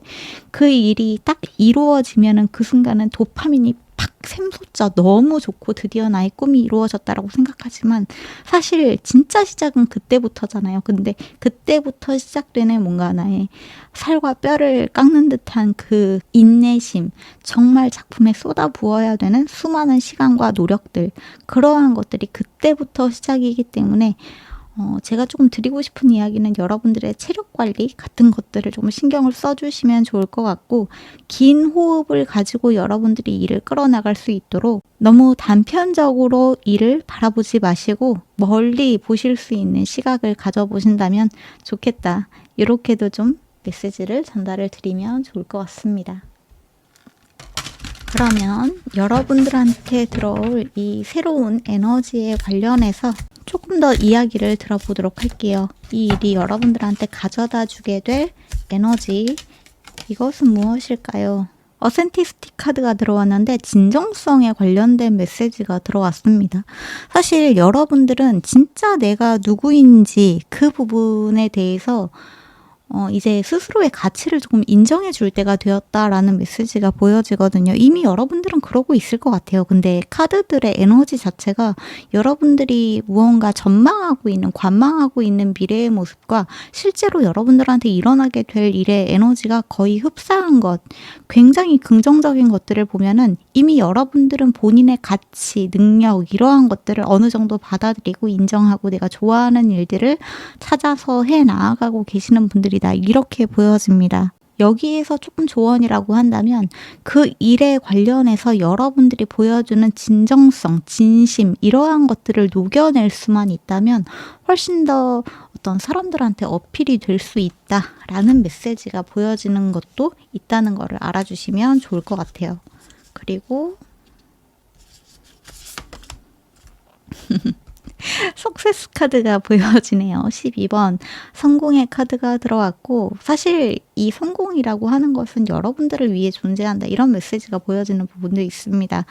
그 일이 딱 이루어지면은 그 순간은 도파민이 팍 샘솟죠. 너무 좋고 드디어 나의 꿈이 이루어졌다라고 생각하지만 사실 진짜 시작은 그때부터잖아요. 근데 그때부터 시작되는 뭔가 나의 살과 뼈를 깎는 듯한 그 인내심, 정말 작품에 쏟아부어야 되는 수많은 시간과 노력들, 그러한 것들이 그때부터 시작이기 때문에 제가 조금 드리고 싶은 이야기는 여러분들의 체력 관리 같은 것들을 좀 신경을 써주시면 좋을 것 같고, 긴 호흡을 가지고 여러분들이 일을 끌어나갈 수 있도록 너무 단편적으로 일을 바라보지 마시고 멀리 보실 수 있는 시각을 가져보신다면 좋겠다. 이렇게도 좀 메시지를 전달을 드리면 좋을 것 같습니다. 그러면 여러분들한테 들어올 이 새로운 에너지에 관련해서 조금 더 이야기를 들어보도록 할게요. 이 일이 여러분들한테 가져다 주게 될 에너지, 이것은 무엇일까요? 어센티스티 카드가 들어왔는데 진정성에 관련된 메시지가 들어왔습니다. 사실 여러분들은 진짜 내가 누구인지 그 부분에 대해서 이제 스스로의 가치를 조금 인정해 줄 때가 되었다라는 메시지가 보여지거든요. 이미 여러분들은 그러고 있을 것 같아요. 근데 카드들의 에너지 자체가 여러분들이 무언가 전망하고 있는, 관망하고 있는 미래의 모습과 실제로 여러분들한테 일어나게 될 일의 에너지가 거의 흡사한 것, 굉장히 긍정적인 것들을 보면은 이미 여러분들은 본인의 가치, 능력, 이러한 것들을 어느 정도 받아들이고 인정하고 내가 좋아하는 일들을 찾아서 해 나아가고 계시는 분들이다, 이렇게 보여집니다. 여기에서 조금 조언이라고 한다면 그 일에 관련해서 여러분들이 보여주는 진정성, 진심 이러한 것들을 녹여낼 수만 있다면 훨씬 더 어떤 사람들한테 어필이 될 수 있다라는 메시지가 보여지는 것도 있다는 것을 알아주시면 좋을 것 같아요. 그리고 석세스 카드가 보여지네요. 12번 성공의 카드가 들어왔고, 사실 이 성공이라고 하는 것은 여러분들을 위해 존재한다 이런 메시지가 보여지는 부분도 있습니다.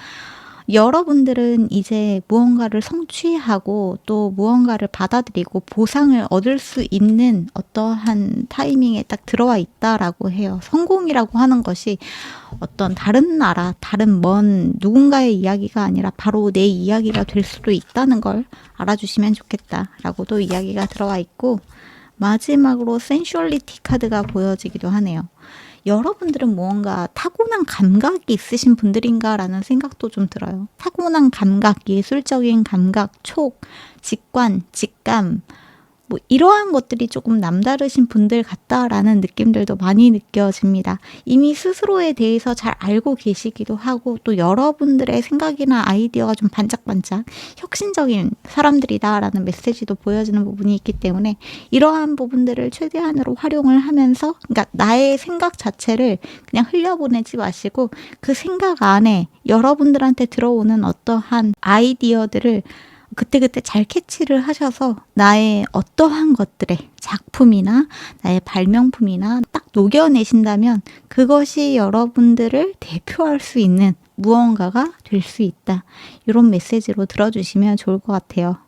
여러분들은 이제 무언가를 성취하고 또 무언가를 받아들이고 보상을 얻을 수 있는 어떠한 타이밍에 딱 들어와 있다라고 해요. 성공이라고 하는 것이 어떤 다른 나라, 다른 먼 누군가의 이야기가 아니라 바로 내 이야기가 될 수도 있다는 걸 알아주시면 좋겠다라고도 이야기가 들어와 있고, 마지막으로 센슈얼리티 카드가 보여지기도 하네요. 여러분들은 무언가 타고난 감각이 있으신 분들인가라는 생각도 좀 들어요. 타고난 감각, 예술적인 감각, 촉, 직관, 직감, 뭐 이러한 것들이 조금 남다르신 분들 같다라는 느낌들도 많이 느껴집니다. 이미 스스로에 대해서 잘 알고 계시기도 하고, 또 여러분들의 생각이나 아이디어가 좀 반짝반짝 혁신적인 사람들이다라는 메시지도 보여지는 부분이 있기 때문에 이러한 부분들을 최대한으로 활용을 하면서, 그러니까 나의 생각 자체를 그냥 흘려보내지 마시고 그 생각 안에 여러분들한테 들어오는 어떠한 아이디어들을 그때그때 잘 캐치를 하셔서 나의 어떠한 것들의 작품이나 나의 발명품이나 딱 녹여내신다면 그것이 여러분들을 대표할 수 있는 무언가가 될 수 있다. 이런 메시지로 들어주시면 좋을 것 같아요.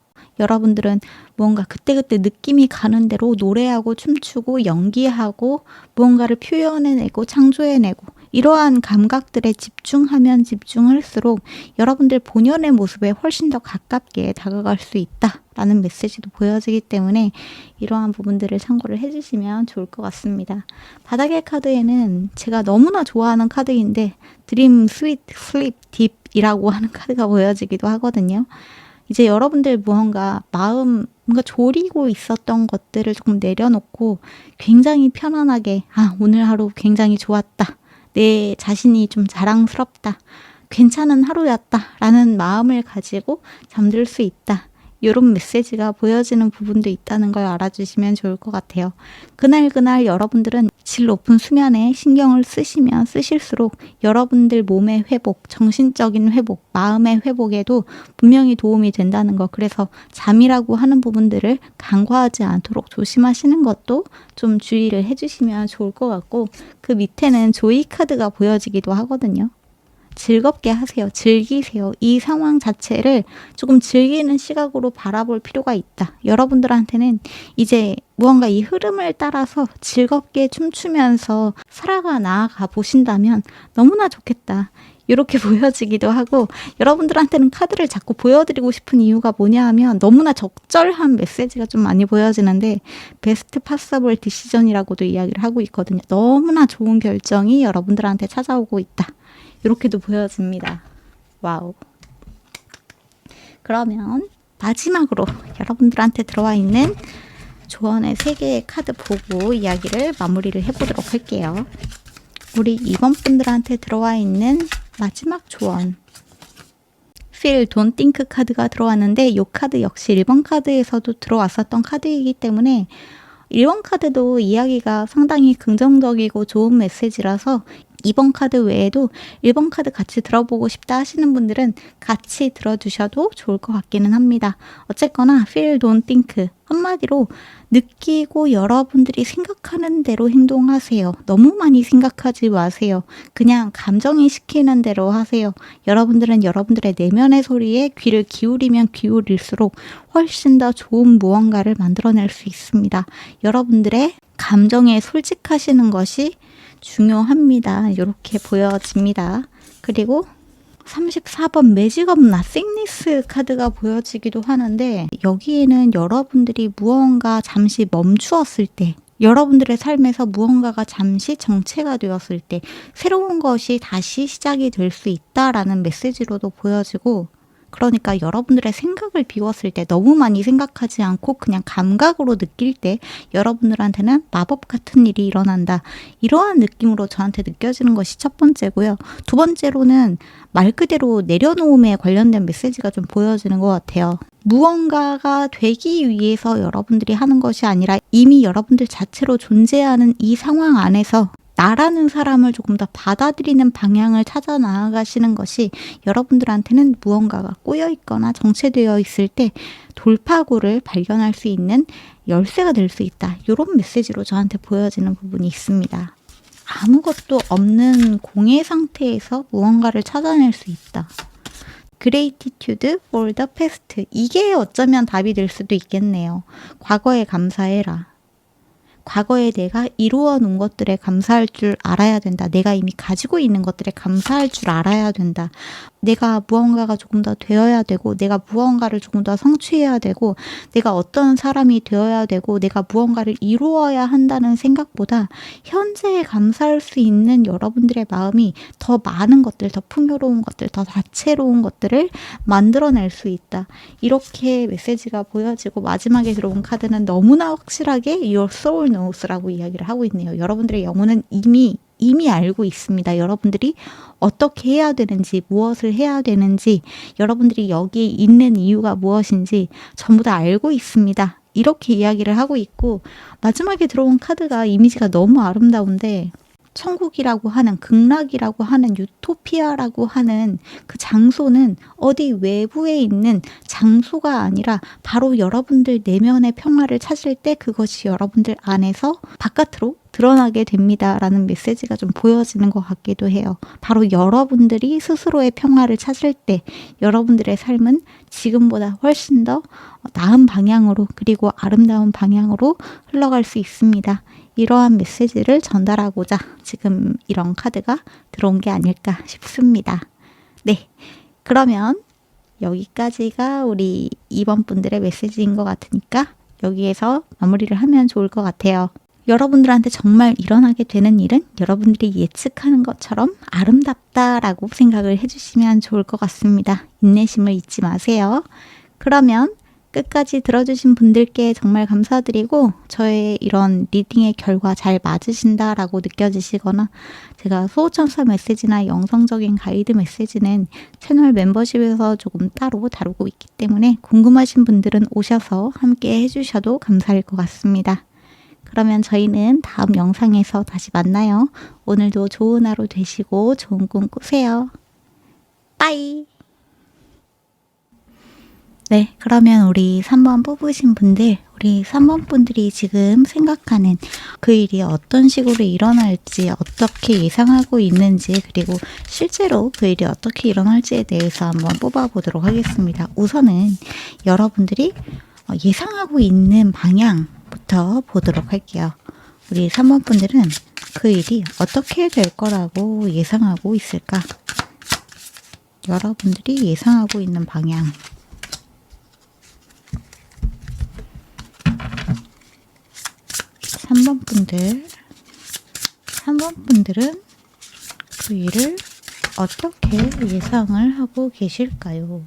여러분들은 뭔가 그때그때 느낌이 가는 대로 노래하고 춤추고 연기하고 무언가를 표현해내고 창조해내고 이러한 감각들에 집중하면 집중할수록 여러분들 본연의 모습에 훨씬 더 가깝게 다가갈 수 있다라는 메시지도 보여지기 때문에 이러한 부분들을 참고를 해주시면 좋을 것 같습니다. 바닥의 카드에는 제가 너무나 좋아하는 카드인데 드림 스윗 슬립 딥이라고 하는 카드가 보여지기도 하거든요. 이제 여러분들 뭔가 뭔가 졸이고 있었던 것들을 조금 내려놓고 굉장히 편안하게 오늘 하루 굉장히 좋았다. 내 자신이 좀 자랑스럽다. 괜찮은 하루였다. 라는 마음을 가지고 잠들 수 있다. 이런 메시지가 보여지는 부분도 있다는 걸 알아주시면 좋을 것 같아요. 그날 여러분들은 질 높은 수면에 신경을 쓰시면 쓰실수록 여러분들 몸의 회복, 정신적인 회복, 마음의 회복에도 분명히 도움이 된다는 거. 그래서 잠이라고 하는 부분들을 간과하지 않도록 조심하시는 것도 좀 주의를 해주시면 좋을 것 같고, 그 밑에는 조이 카드가 보여지기도 하거든요. 즐겁게 하세요. 즐기세요. 이 상황 자체를 조금 즐기는 시각으로 바라볼 필요가 있다. 여러분들한테는 이제 무언가 이 흐름을 따라서 즐겁게 춤추면서 나아가 보신다면 너무나 좋겠다. 이렇게 보여지기도 하고, 여러분들한테는 카드를 자꾸 보여드리고 싶은 이유가 뭐냐 하면 너무나 적절한 메시지가 좀 많이 보여지는데 베스트 파서블 디시전이라고도 이야기를 하고 있거든요. 너무나 좋은 결정이 여러분들한테 찾아오고 있다. 이렇게도 보여집니다. 와우. 그러면 마지막으로 여러분들한테 들어와 있는 조언의 3개의 카드 보고 이야기를 마무리를 해보도록 할게요. 우리 2번 분들한테 들어와 있는 마지막 조언. Feel, Don't Think 카드가 들어왔는데 이 카드 역시 1번 카드에서도 들어왔었던 카드이기 때문에 1번 카드도 이야기가 상당히 긍정적이고 좋은 메시지라서 2번 카드 외에도 1번 카드 같이 들어보고 싶다 하시는 분들은 같이 들어주셔도 좋을 것 같기는 합니다. 어쨌거나 Feel, Don't Think, 한마디로 느끼고 여러분들이 생각하는 대로 행동하세요. 너무 많이 생각하지 마세요. 그냥 감정이 시키는 대로 하세요. 여러분들은 여러분들의 내면의 소리에 귀를 기울이면 기울일수록 훨씬 더 좋은 무언가를 만들어낼 수 있습니다. 여러분들의 감정에 솔직하시는 것이 중요합니다. 이렇게 보여집니다. 그리고 34번 매직 오브 나싱니스 카드가 보여지기도 하는데, 여기에는 여러분들이 무언가 잠시 멈추었을 때, 여러분들의 삶에서 무언가가 잠시 정체가 되었을 때 새로운 것이 다시 시작이 될 수 있다라는 메시지로도 보여지고, 그러니까 여러분들의 생각을 비웠을 때 너무 많이 생각하지 않고 그냥 감각으로 느낄 때 여러분들한테는 마법 같은 일이 일어난다. 이러한 느낌으로 저한테 느껴지는 것이 첫 번째고요. 두 번째로는 말 그대로 내려놓음에 관련된 메시지가 좀 보여지는 것 같아요. 무언가가 되기 위해서 여러분들이 하는 것이 아니라 이미 여러분들 자체로 존재하는 이 상황 안에서 나라는 사람을 조금 더 받아들이는 방향을 찾아 나아가시는 것이 여러분들한테는 무언가가 꼬여 있거나 정체되어 있을 때 돌파구를 발견할 수 있는 열쇠가 될 수 있다. 이런 메시지로 저한테 보여지는 부분이 있습니다. 아무것도 없는 공허 상태에서 무언가를 찾아낼 수 있다. Gratitude for the past. 이게 어쩌면 답이 될 수도 있겠네요. 과거에 감사해라. 과거에 내가 이루어 놓은 것들에 감사할 줄 알아야 된다. 내가 이미 가지고 있는 것들에 감사할 줄 알아야 된다. 내가 무언가가 조금 더 되어야 되고, 내가 무언가를 조금 더 성취해야 되고, 내가 어떤 사람이 되어야 되고, 내가 무언가를 이루어야 한다는 생각보다 현재에 감사할 수 있는 여러분들의 마음이 더 많은 것들, 더 풍요로운 것들, 더 다채로운 것들을 만들어낼 수 있다. 이렇게 메시지가 보여지고 마지막에 들어온 카드는 너무나 확실하게 Your soul knows라고 이야기를 하고 있네요. 여러분들의 영혼은 이미 알고 있습니다. 여러분들이 어떻게 해야 되는지, 무엇을 해야 되는지, 여러분들이 여기에 있는 이유가 무엇인지 전부 다 알고 있습니다. 이렇게 이야기를 하고 있고, 마지막에 들어온 카드가 이미지가 너무 아름다운데, 천국이라고 하는, 극락이라고 하는, 유토피아라고 하는 그 장소는 어디 외부에 있는 장소가 아니라 바로 여러분들 내면의 평화를 찾을 때 그것이 여러분들 안에서 바깥으로 드러나게 됩니다. 라는 메시지가 좀 보여지는 것 같기도 해요. 바로 여러분들이 스스로의 평화를 찾을 때 여러분들의 삶은 지금보다 훨씬 더 나은 방향으로, 그리고 아름다운 방향으로 흘러갈 수 있습니다. 이러한 메시지를 전달하고자 지금 이런 카드가 들어온 게 아닐까 싶습니다. 네, 그러면 여기까지가 우리 2번 분들의 메시지인 것 같으니까 여기에서 마무리를 하면 좋을 것 같아요. 여러분들한테 정말 일어나게 되는 일은 여러분들이 예측하는 것처럼 아름답다라고 생각을 해주시면 좋을 것 같습니다. 인내심을 잊지 마세요. 그러면 끝까지 들어주신 분들께 정말 감사드리고, 저의 이런 리딩의 결과 잘 맞으신다라고 느껴지시거나 제가 소호천사 메시지나 영성적인 가이드 메시지는 채널 멤버십에서 조금 따로 다루고 있기 때문에 궁금하신 분들은 오셔서 함께 해주셔도 감사할 것 같습니다. 그러면 저희는 다음 영상에서 다시 만나요. 오늘도 좋은 하루 되시고 좋은 꿈 꾸세요. 빠이! 네, 그러면 우리 3번 뽑으신 분들, 우리 3번 분들이 지금 생각하는 그 일이 어떤 식으로 일어날지, 어떻게 예상하고 있는지, 그리고 실제로 그 일이 어떻게 일어날지에 대해서 한번 뽑아보도록 하겠습니다. 우선은 여러분들이 예상하고 있는 방향부터 보도록 할게요. 우리 3번 분들은 그 일이 어떻게 될 거라고 예상하고 있을까? 여러분들이 예상하고 있는 방향. 3번 분들은 그 일을 어떻게 예상을 하고 계실까요?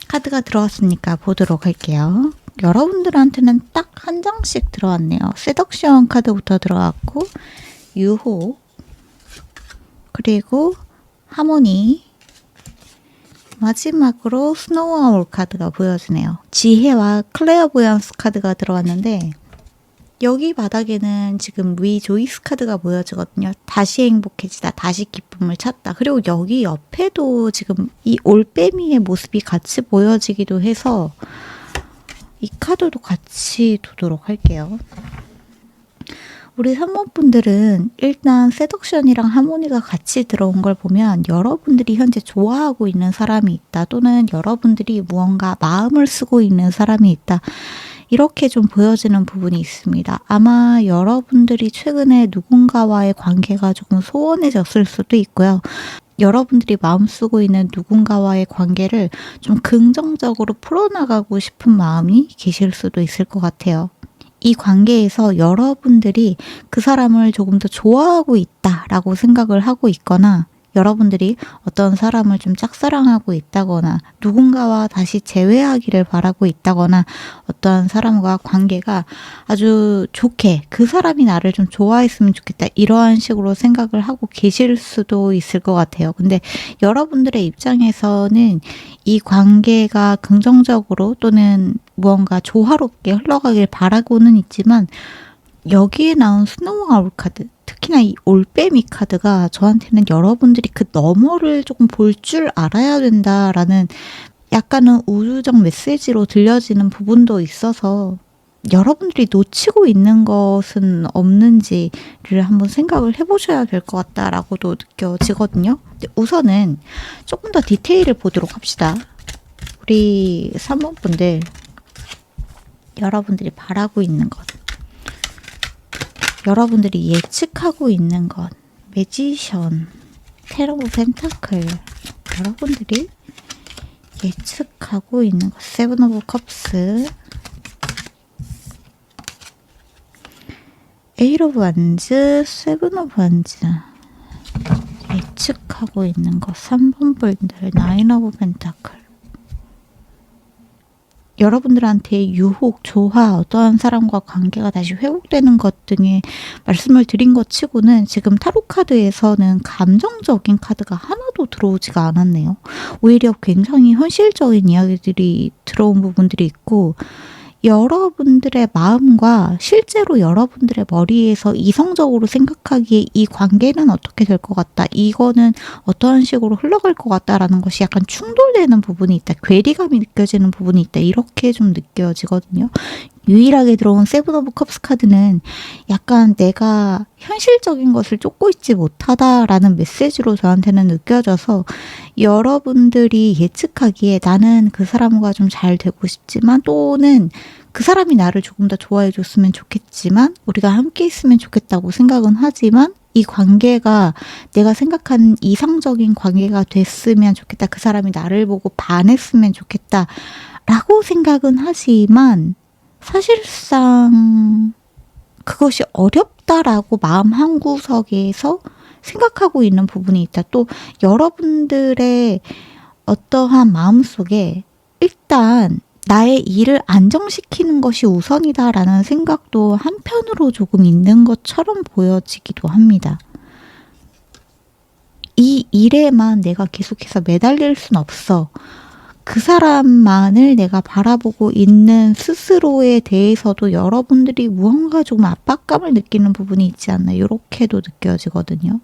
카드가 들어왔으니까 보도록 할게요. 여러분들한테는 딱 한 장씩 들어왔네요. 세덕션 카드부터 들어왔고, 유호, 그리고 하모니, 마지막으로 스노우 아울 카드가 보여지네요. 지혜와 클레어보յան스 카드가 들어왔는데, 여기 바닥에는 지금 리조이스 카드가 보여지거든요. 다시 행복해지다, 다시 기쁨을 찾다. 그리고 여기 옆에도 지금 이 올빼미의 모습이 같이 보여지기도 해서 이 카드도 같이 두도록 할게요. 우리 3번 분들은 일단 세덕션이랑 하모니가 같이 들어온 걸 보면 여러분들이 현재 좋아하고 있는 사람이 있다, 또는 여러분들이 무언가 마음을 쓰고 있는 사람이 있다, 이렇게 좀 보여지는 부분이 있습니다. 아마 여러분들이 최근에 누군가와의 관계가 조금 소원해졌을 수도 있고요. 여러분들이 마음 쓰고 있는 누군가와의 관계를 좀 긍정적으로 풀어나가고 싶은 마음이 계실 수도 있을 것 같아요. 이 관계에서 여러분들이 그 사람을 조금 더 좋아하고 있다라고 생각을 하고 있거나, 여러분들이 어떤 사람을 좀 짝사랑하고 있다거나 누군가와 다시 재회하기를 바라고 있다거나 어떠한 사람과 관계가 아주 좋게 그 사람이 나를 좀 좋아했으면 좋겠다 이러한 식으로 생각을 하고 계실 수도 있을 것 같아요. 근데 여러분들의 입장에서는 이 관계가 긍정적으로 또는 무언가 조화롭게 흘러가길 바라고는 있지만 여기에 나온 스노우 아울 카드, 특히나 이 올빼미 카드가 저한테는 여러분들이 그 너머를 조금 볼 줄 알아야 된다라는 약간은 우주적 메시지로 들려지는 부분도 있어서 여러분들이 놓치고 있는 것은 없는지를 한번 생각을 해보셔야 될 것 같다라고도 느껴지거든요. 근데 우선은 조금 더 디테일을 보도록 합시다. 우리 3번 분들, 여러분들이 바라고 있는 것, 여러분들이 예측하고 있는 것, 매지션, 테러 오브 펜타클, 여러분들이 예측하고 있는 것, 세븐 오브 컵스, 에잇 오브 완즈, 세븐 오브 완즈, 예측하고 있는 것, 3번 분들, 나인 오브 펜타클. 여러분들한테 유혹, 조화, 어떠한 사람과 관계가 다시 회복되는 것 등의 말씀을 드린 것 치고는 지금 타로 카드에서는 감정적인 카드가 하나도 들어오지가 않았네요. 오히려 굉장히 현실적인 이야기들이 들어온 부분들이 있고 여러분들의 마음과 실제로 여러분들의 머리에서 이성적으로 생각하기에 이 관계는 어떻게 될 것 같다. 이거는 어떠한 식으로 흘러갈 것 같다라는 것이 약간 충돌되는 부분이 있다. 괴리감이 느껴지는 부분이 있다. 이렇게 좀 느껴지거든요. 유일하게 들어온 세븐 오브 컵스 카드는 약간 내가 현실적인 것을 쫓고 있지 못하다라는 메시지로 저한테는 느껴져서 여러분들이 예측하기에 나는 그 사람과 좀 잘 되고 싶지만 또는 그 사람이 나를 조금 더 좋아해 줬으면 좋겠지만 우리가 함께 있으면 좋겠다고 생각은 하지만 이 관계가 내가 생각한 이상적인 관계가 됐으면 좋겠다. 그 사람이 나를 보고 반했으면 좋겠다 라고 생각은 하지만 사실상 그것이 어렵다라고 마음 한구석에서 생각하고 있는 부분이 있다. 또 여러분들의 어떠한 마음속에 일단 나의 일을 안정시키는 것이 우선이다라는 생각도 한편으로 조금 있는 것처럼 보여지기도 합니다. 이 일에만 내가 계속해서 매달릴 순 없어. 그 사람만을 내가 바라보고 있는 스스로에 대해서도 여러분들이 무언가 조금 압박감을 느끼는 부분이 있지 않나 이렇게도 느껴지거든요.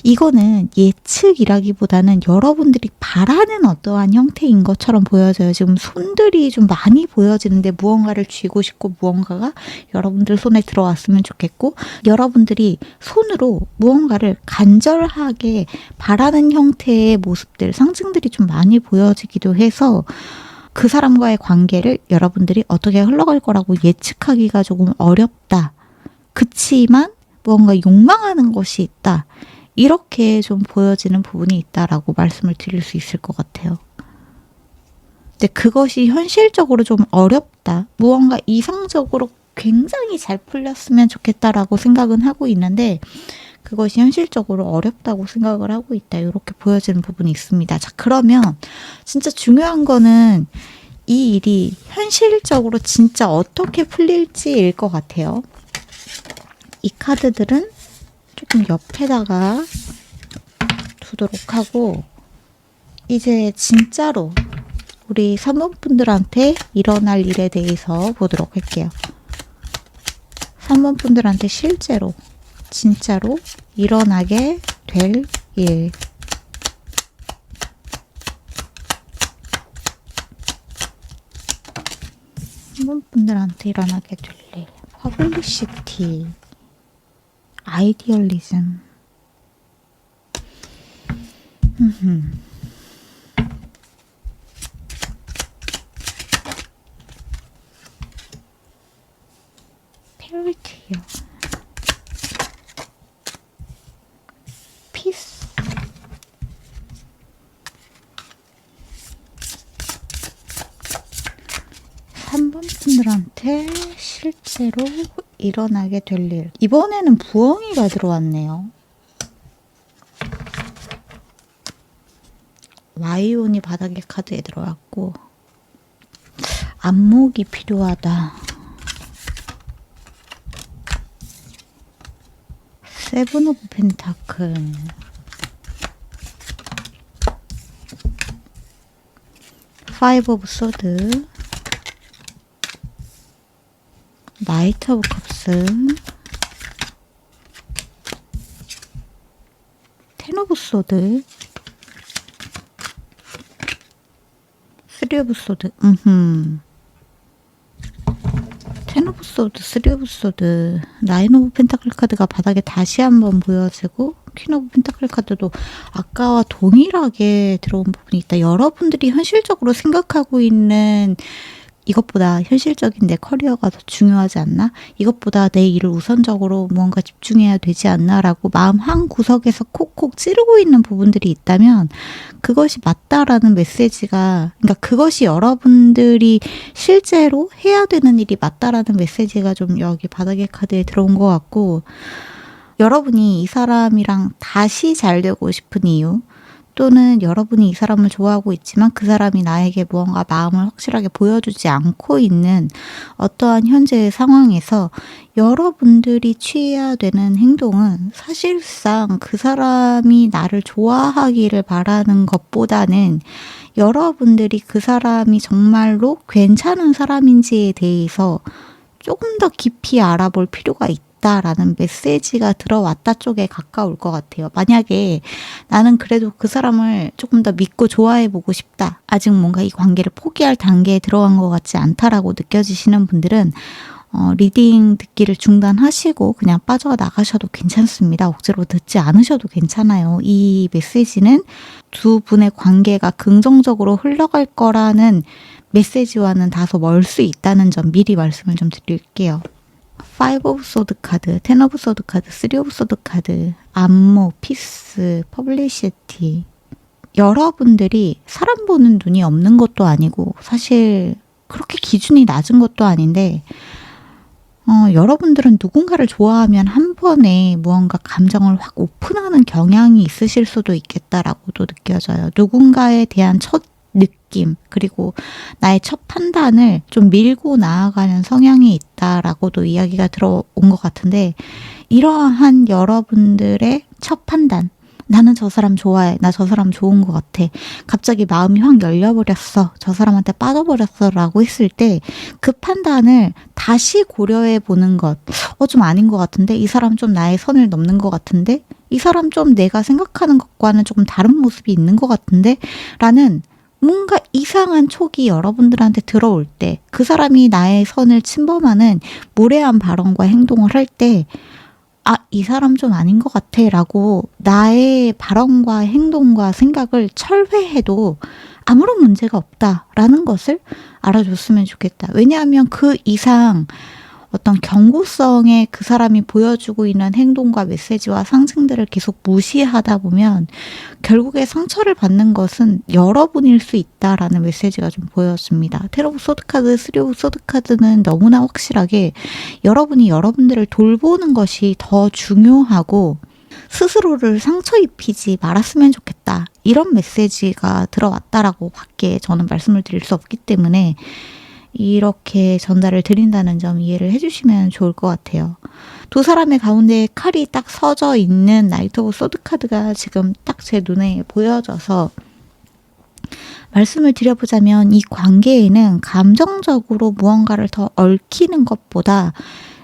이거는 예측이라기보다는 여러분들이 바라는 어떠한 형태인 것처럼 보여져요. 지금 손들이 좀 많이 보여지는데 무언가를 쥐고 싶고 무언가가 여러분들 손에 들어왔으면 좋겠고 여러분들이 손으로 무언가를 간절하게 바라는 형태의 모습들, 상징들이 좀 많이 보여지기도 해서 그 사람과의 관계를 여러분들이 어떻게 흘러갈 거라고 예측하기가 조금 어렵다. 그치만 무언가 욕망하는 것이 있다. 이렇게 좀 보여지는 부분이 있다라고 말씀을 드릴 수 있을 것 같아요. 근데 그것이 현실적으로 좀 어렵다. 무언가 이상적으로 굉장히 잘 풀렸으면 좋겠다라고 생각은 하고 있는데 그것이 현실적으로 어렵다고 생각을 하고 있다. 이렇게 보여지는 부분이 있습니다. 자, 그러면 진짜 중요한 거는 이 일이 현실적으로 진짜 어떻게 풀릴지일 것 같아요. 이 카드들은 조금 옆에다가 두도록 하고 이제 진짜로 우리 사모분들한테 일어날 일에 대해서 보도록 할게요. 사모분들한테 실제로 진짜로 일어나게 될 일. 사모분들한테 일어나게 될 일. 퍼블리시티. 아이디얼리즘. 페어리테일. 피스. 분들한테 실제로 일어나게 될 일. 이번에는 부엉이가 들어왔네요. 와이온이 바닥에 카드에 들어왔고, 안목이 필요하다. 세븐 오브 펜타클, 파이브 오브 소드, 나이트 오브 컵스, 텐 오브 소드, 쓰리 오브 소드. 텐 오브 소드, 쓰리 오브 소드, 나인 오브 펜타클 카드가 바닥에 다시 한번 보여지고, 퀸 오브 펜타클 카드도 아까와 동일하게 들어온 부분이 있다. 여러분들이 현실적으로 생각하고 있는 이것보다 현실적인 내 커리어가 더 중요하지 않나? 이것보다 내 일을 우선적으로 무언가 집중해야 되지 않나? 라고 마음 한 구석에서 콕콕 찌르고 있는 부분들이 있다면 그것이 맞다라는 메시지가, 그러니까 그것이 여러분들이 실제로 해야 되는 일이 맞다라는 메시지가 좀 여기 바닥의 카드에 들어온 것 같고, 여러분이 이 사람이랑 다시 잘 되고 싶은 이유, 또는 여러분이 이 사람을 좋아하고 있지만 그 사람이 나에게 무언가 마음을 확실하게 보여주지 않고 있는 어떠한 현재의 상황에서 여러분들이 취해야 되는 행동은 사실상 그 사람이 나를 좋아하기를 바라는 것보다는 여러분들이 그 사람이 정말로 괜찮은 사람인지에 대해서 조금 더 깊이 알아볼 필요가 있다라는 메시지가 들어왔다 쪽에 가까울 것 같아요. 만약에 나는 그래도 그 사람을 조금 더 믿고 좋아해보고 싶다, 아직 뭔가 이 관계를 포기할 단계에 들어간 것 같지 않다라고 느껴지시는 분들은 리딩 듣기를 중단하시고 그냥 빠져나가셔도 괜찮습니다. 억지로 듣지 않으셔도 괜찮아요. 이 메시지는 두 분의 관계가 긍정적으로 흘러갈 거라는 메시지와는 다소 멀 수 있다는 점 미리 말씀을 좀 드릴게요. 파이브 오브 소드 카드, 텐 오브 소드 카드, 쓰리 오브 소드 카드, 안목, 피스, 퍼블리시티. 여러분들이 사람 보는 눈이 없는 것도 아니고 사실 그렇게 기준이 낮은 것도 아닌데 여러분들은 누군가를 좋아하면 한 번에 무언가 감정을 확 오픈하는 경향이 있으실 수도 있겠다라고도 느껴져요. 누군가에 대한 첫 느낌, 그리고 나의 첫 판단을 좀 밀고 나아가는 성향이 있다라고도 이야기가 들어온 것 같은데, 이러한 여러분들의 첫 판단, 나는 저 사람 좋아해, 나 저 사람 좋은 것 같아, 갑자기 마음이 확 열려버렸어, 저 사람한테 빠져버렸어 라고 했을 때 그 판단을 다시 고려해 보는 것, 좀 아닌 것 같은데, 이 사람 좀 나의 선을 넘는 것 같은데, 이 사람 좀 내가 생각하는 것과는 조금 다른 모습이 있는 것 같은데 라는 뭔가 이상한 촉이 여러분들한테 들어올 때, 그 사람이 나의 선을 침범하는 무례한 발언과 행동을 할 때, 이 사람 좀 아닌 것 같아 라고 나의 발언과 행동과 생각을 철회해도 아무런 문제가 없다라는 것을 알아줬으면 좋겠다. 왜냐하면 그 이상 어떤 경고성에 그 사람이 보여주고 있는 행동과 메시지와 상징들을 계속 무시하다 보면 결국에 상처를 받는 것은 여러분일 수 있다라는 메시지가 좀 보여집니다. 텐 오브 소드 카드, 쓰리 오브 소드 카드는 너무나 확실하게 여러분이 여러분들을 돌보는 것이 더 중요하고 스스로를 상처 입히지 말았으면 좋겠다, 이런 메시지가 들어왔다라고 밖에 저는 말씀을 드릴 수 없기 때문에 이렇게 전달을 드린다는 점 이해를 해주시면 좋을 것 같아요. 두 사람의 가운데 칼이 딱 서져 있는 나이트 오브 소드 카드가 지금 딱 제 눈에 보여져서 말씀을 드려보자면, 이 관계에는 감정적으로 무언가를 더 얽히는 것보다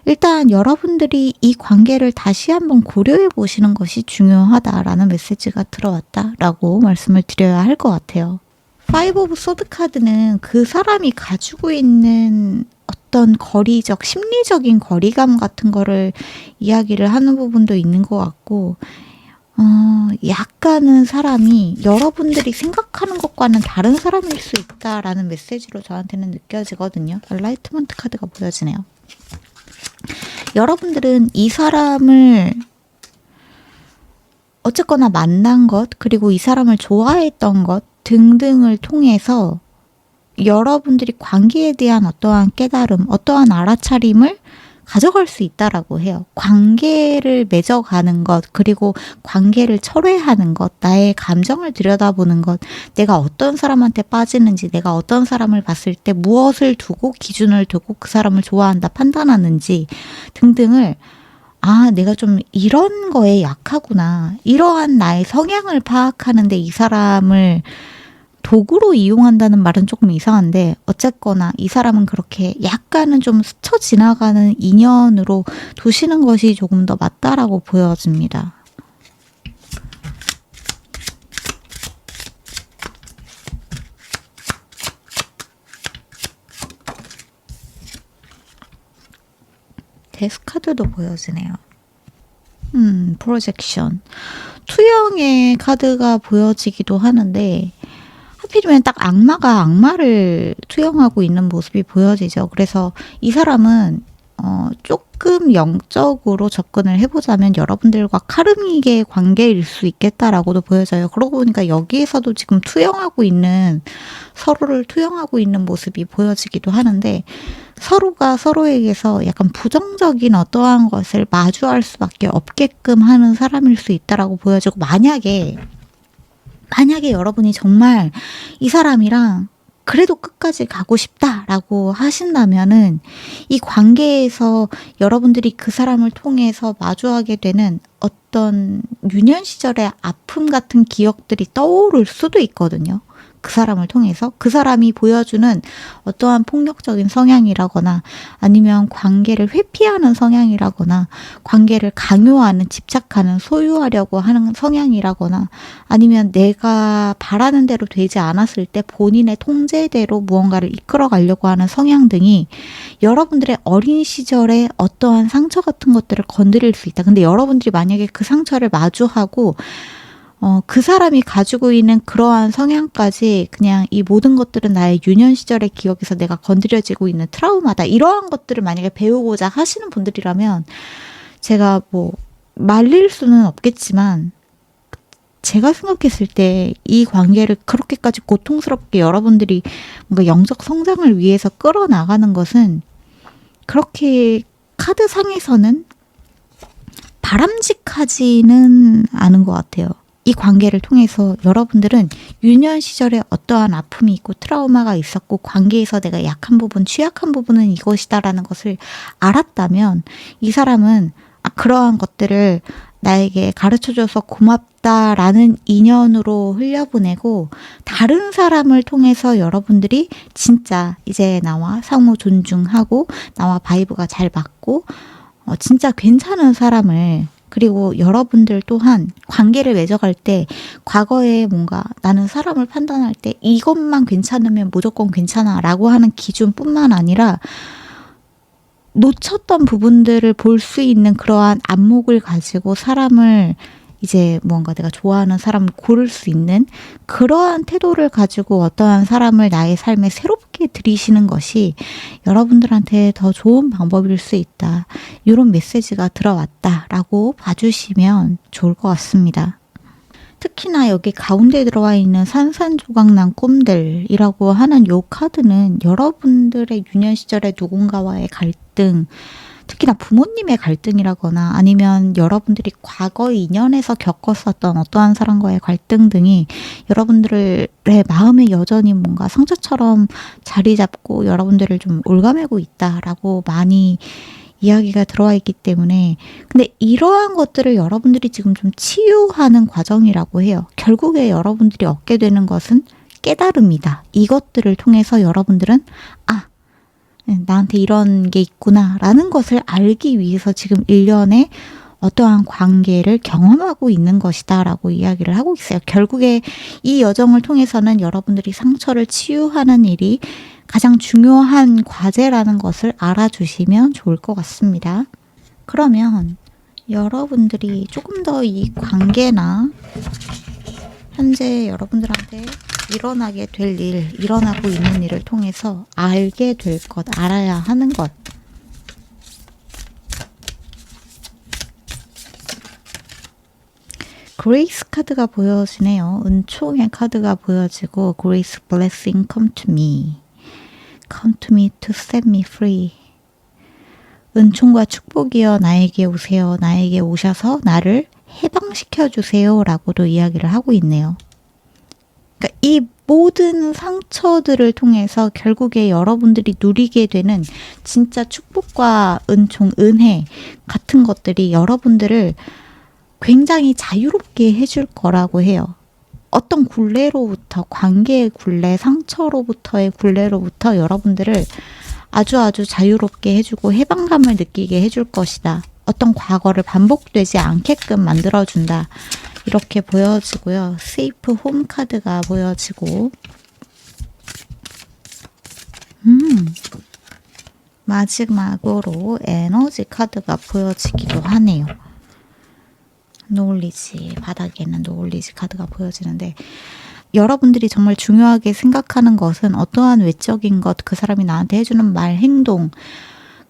일단 여러분들이 이 관계를 다시 한번 고려해 보시는 것이 중요하다라는 메시지가 들어왔다라고 말씀을 드려야 할 것 같아요. 파이브 오브 소드 카드는 그 사람이 가지고 있는 어떤 거리적, 심리적인 거리감 같은 거를 이야기를 하는 부분도 있는 것 같고, 약간은 사람이 여러분들이 생각하는 것과는 다른 사람일 수 있다라는 메시지로 저한테는 느껴지거든요. 라이트먼트 카드가 보여지네요. 여러분들은 이 사람을 어쨌거나 만난 것, 그리고 이 사람을 좋아했던 것 등등을 통해서 여러분들이 관계에 대한 어떠한 깨달음, 어떠한 알아차림을 가져갈 수 있다라고 해요. 관계를 맺어가는 것, 그리고 관계를 철회하는 것, 나의 감정을 들여다보는 것, 내가 어떤 사람한테 빠지는지, 내가 어떤 사람을 봤을 때 무엇을 두고 기준을 두고 그 사람을 좋아한다 판단하는지 등등을 내가 좀 이런 거에 약하구나. 이러한 나의 성향을 파악하는데 이 사람을 도구로 이용한다는 말은 조금 이상한데 어쨌거나 이 사람은 그렇게 약간은 좀 스쳐 지나가는 인연으로 두시는 것이 조금 더 맞다라고 보여집니다. 데스 카드도 보여지네요. 프로젝션. 투영의 카드가 보여지기도 하는데 하필이면 딱 악마가 악마를 투영하고 있는 모습이 보여지죠. 그래서 이 사람은 조금 영적으로 접근을 해보자면 여러분들과 카르믹의 관계일 수 있겠다라고도 보여져요. 그러고 보니까 여기에서도 지금 서로를 투영하고 있는 모습이 보여지기도 하는데 서로가 서로에게서 약간 부정적인 어떠한 것을 마주할 수밖에 없게끔 하는 사람일 수 있다라고 보여지고 만약에 여러분이 정말 이 사람이랑 그래도 끝까지 가고 싶다라고 하신다면은 이 관계에서 여러분들이 그 사람을 통해서 마주하게 되는 어떤 유년 시절의 아픔 같은 기억들이 떠오를 수도 있거든요. 그 사람을 통해서 그 사람이 보여주는 어떠한 폭력적인 성향이라거나 아니면 관계를 회피하는 성향이라거나 관계를 강요하는 집착하는 소유하려고 하는 성향이라거나 아니면 내가 바라는 대로 되지 않았을 때 본인의 통제대로 무언가를 이끌어 가려고 하는 성향 등이 여러분들의 어린 시절에 어떠한 상처 같은 것들을 건드릴 수 있다. 근데 여러분들이 만약에 그 상처를 마주하고 그 사람이 가지고 있는 그러한 성향까지 그냥 이 모든 것들은 나의 유년 시절의 기억에서 내가 건드려지고 있는 트라우마다. 이러한 것들을 만약에 배우고자 하시는 분들이라면 제가 말릴 수는 없겠지만 제가 생각했을 때 이 관계를 그렇게까지 고통스럽게 여러분들이 뭔가 영적 성장을 위해서 끌어나가는 것은 그렇게 카드상에서는 바람직하지는 않은 것 같아요. 이 관계를 통해서 여러분들은 유년 시절에 어떠한 아픔이 있고 트라우마가 있었고 관계에서 내가 약한 부분, 취약한 부분은 이것이다라는 것을 알았다면 이 사람은 그러한 것들을 나에게 가르쳐줘서 고맙다라는 인연으로 흘려보내고 다른 사람을 통해서 여러분들이 진짜 이제 나와 상호 존중하고 나와 바이브가 잘 맞고 진짜 괜찮은 사람을 그리고 여러분들 또한 관계를 맺어갈 때 과거에 뭔가 나는 사람을 판단할 때 이것만 괜찮으면 무조건 괜찮아 라고 하는 기준뿐만 아니라 놓쳤던 부분들을 볼 수 있는 그러한 안목을 가지고 사람을 이제 뭔가 내가 좋아하는 사람을 고를 수 있는 그러한 태도를 가지고 어떠한 사람을 나의 삶에 새롭게 들이시는 것이 여러분들한테 더 좋은 방법일 수 있다. 이런 메시지가 들어왔다라고 봐주시면 좋을 것 같습니다. 특히나 여기 가운데 들어와 있는 산산조각난 꿈들이라고 하는 요 카드는 여러분들의 유년 시절의 누군가와의 갈등, 특히나 부모님의 갈등이라거나 아니면 여러분들이 과거 인연에서 겪었었던 어떠한 사람과의 갈등 등이 여러분들의 마음에 여전히 뭔가 상처처럼 자리 잡고 여러분들을 좀 올가매고 있다라고 많이 이야기가 들어와 있기 때문에 근데 이러한 것들을 여러분들이 지금 좀 치유하는 과정이라고 해요. 결국에 여러분들이 얻게 되는 것은 깨달음이다. 이것들을 통해서 여러분들은 나한테 이런 게 있구나 라는 것을 알기 위해서 지금 일련의 어떠한 관계를 경험하고 있는 것이다 라고 이야기를 하고 있어요. 결국에 이 여정을 통해서는 여러분들이 상처를 치유하는 일이 가장 중요한 과제라는 것을 알아주시면 좋을 것 같습니다. 그러면 여러분들이 조금 더 이 관계나 현재 여러분들한테 일어나게 될 일, 일어나고 있는 일을 통해서 알게 될 것, 알아야 하는 것. 그레이스 카드가 보여지네요. 은총의 카드가 보여지고 Grace blessing come to me. Come to me to set me free. 은총과 축복이여 나에게 오세요. 나에게 오셔서 나를 해방시켜 주세요. 라고도 이야기를 하고 있네요. 그러니까 이 모든 상처들을 통해서 결국에 여러분들이 누리게 되는 진짜 축복과 은총, 은혜 같은 것들이 여러분들을 굉장히 자유롭게 해줄 거라고 해요. 어떤 굴레로부터, 관계의 굴레, 상처로부터의 굴레로부터 여러분들을 아주 자유롭게 해주고 해방감을 느끼게 해줄 것이다. 어떤 과거를 반복되지 않게끔 만들어준다. 이렇게 보여지고요. 세이프 홈 카드가 보여지고 마지막으로 에너지 카드가 보여지기도 하네요. 노을리지, 바닥에는 노을리지 카드가 보여지는데 여러분들이 정말 중요하게 생각하는 것은 어떠한 외적인 것, 그 사람이 나한테 해주는 말, 행동,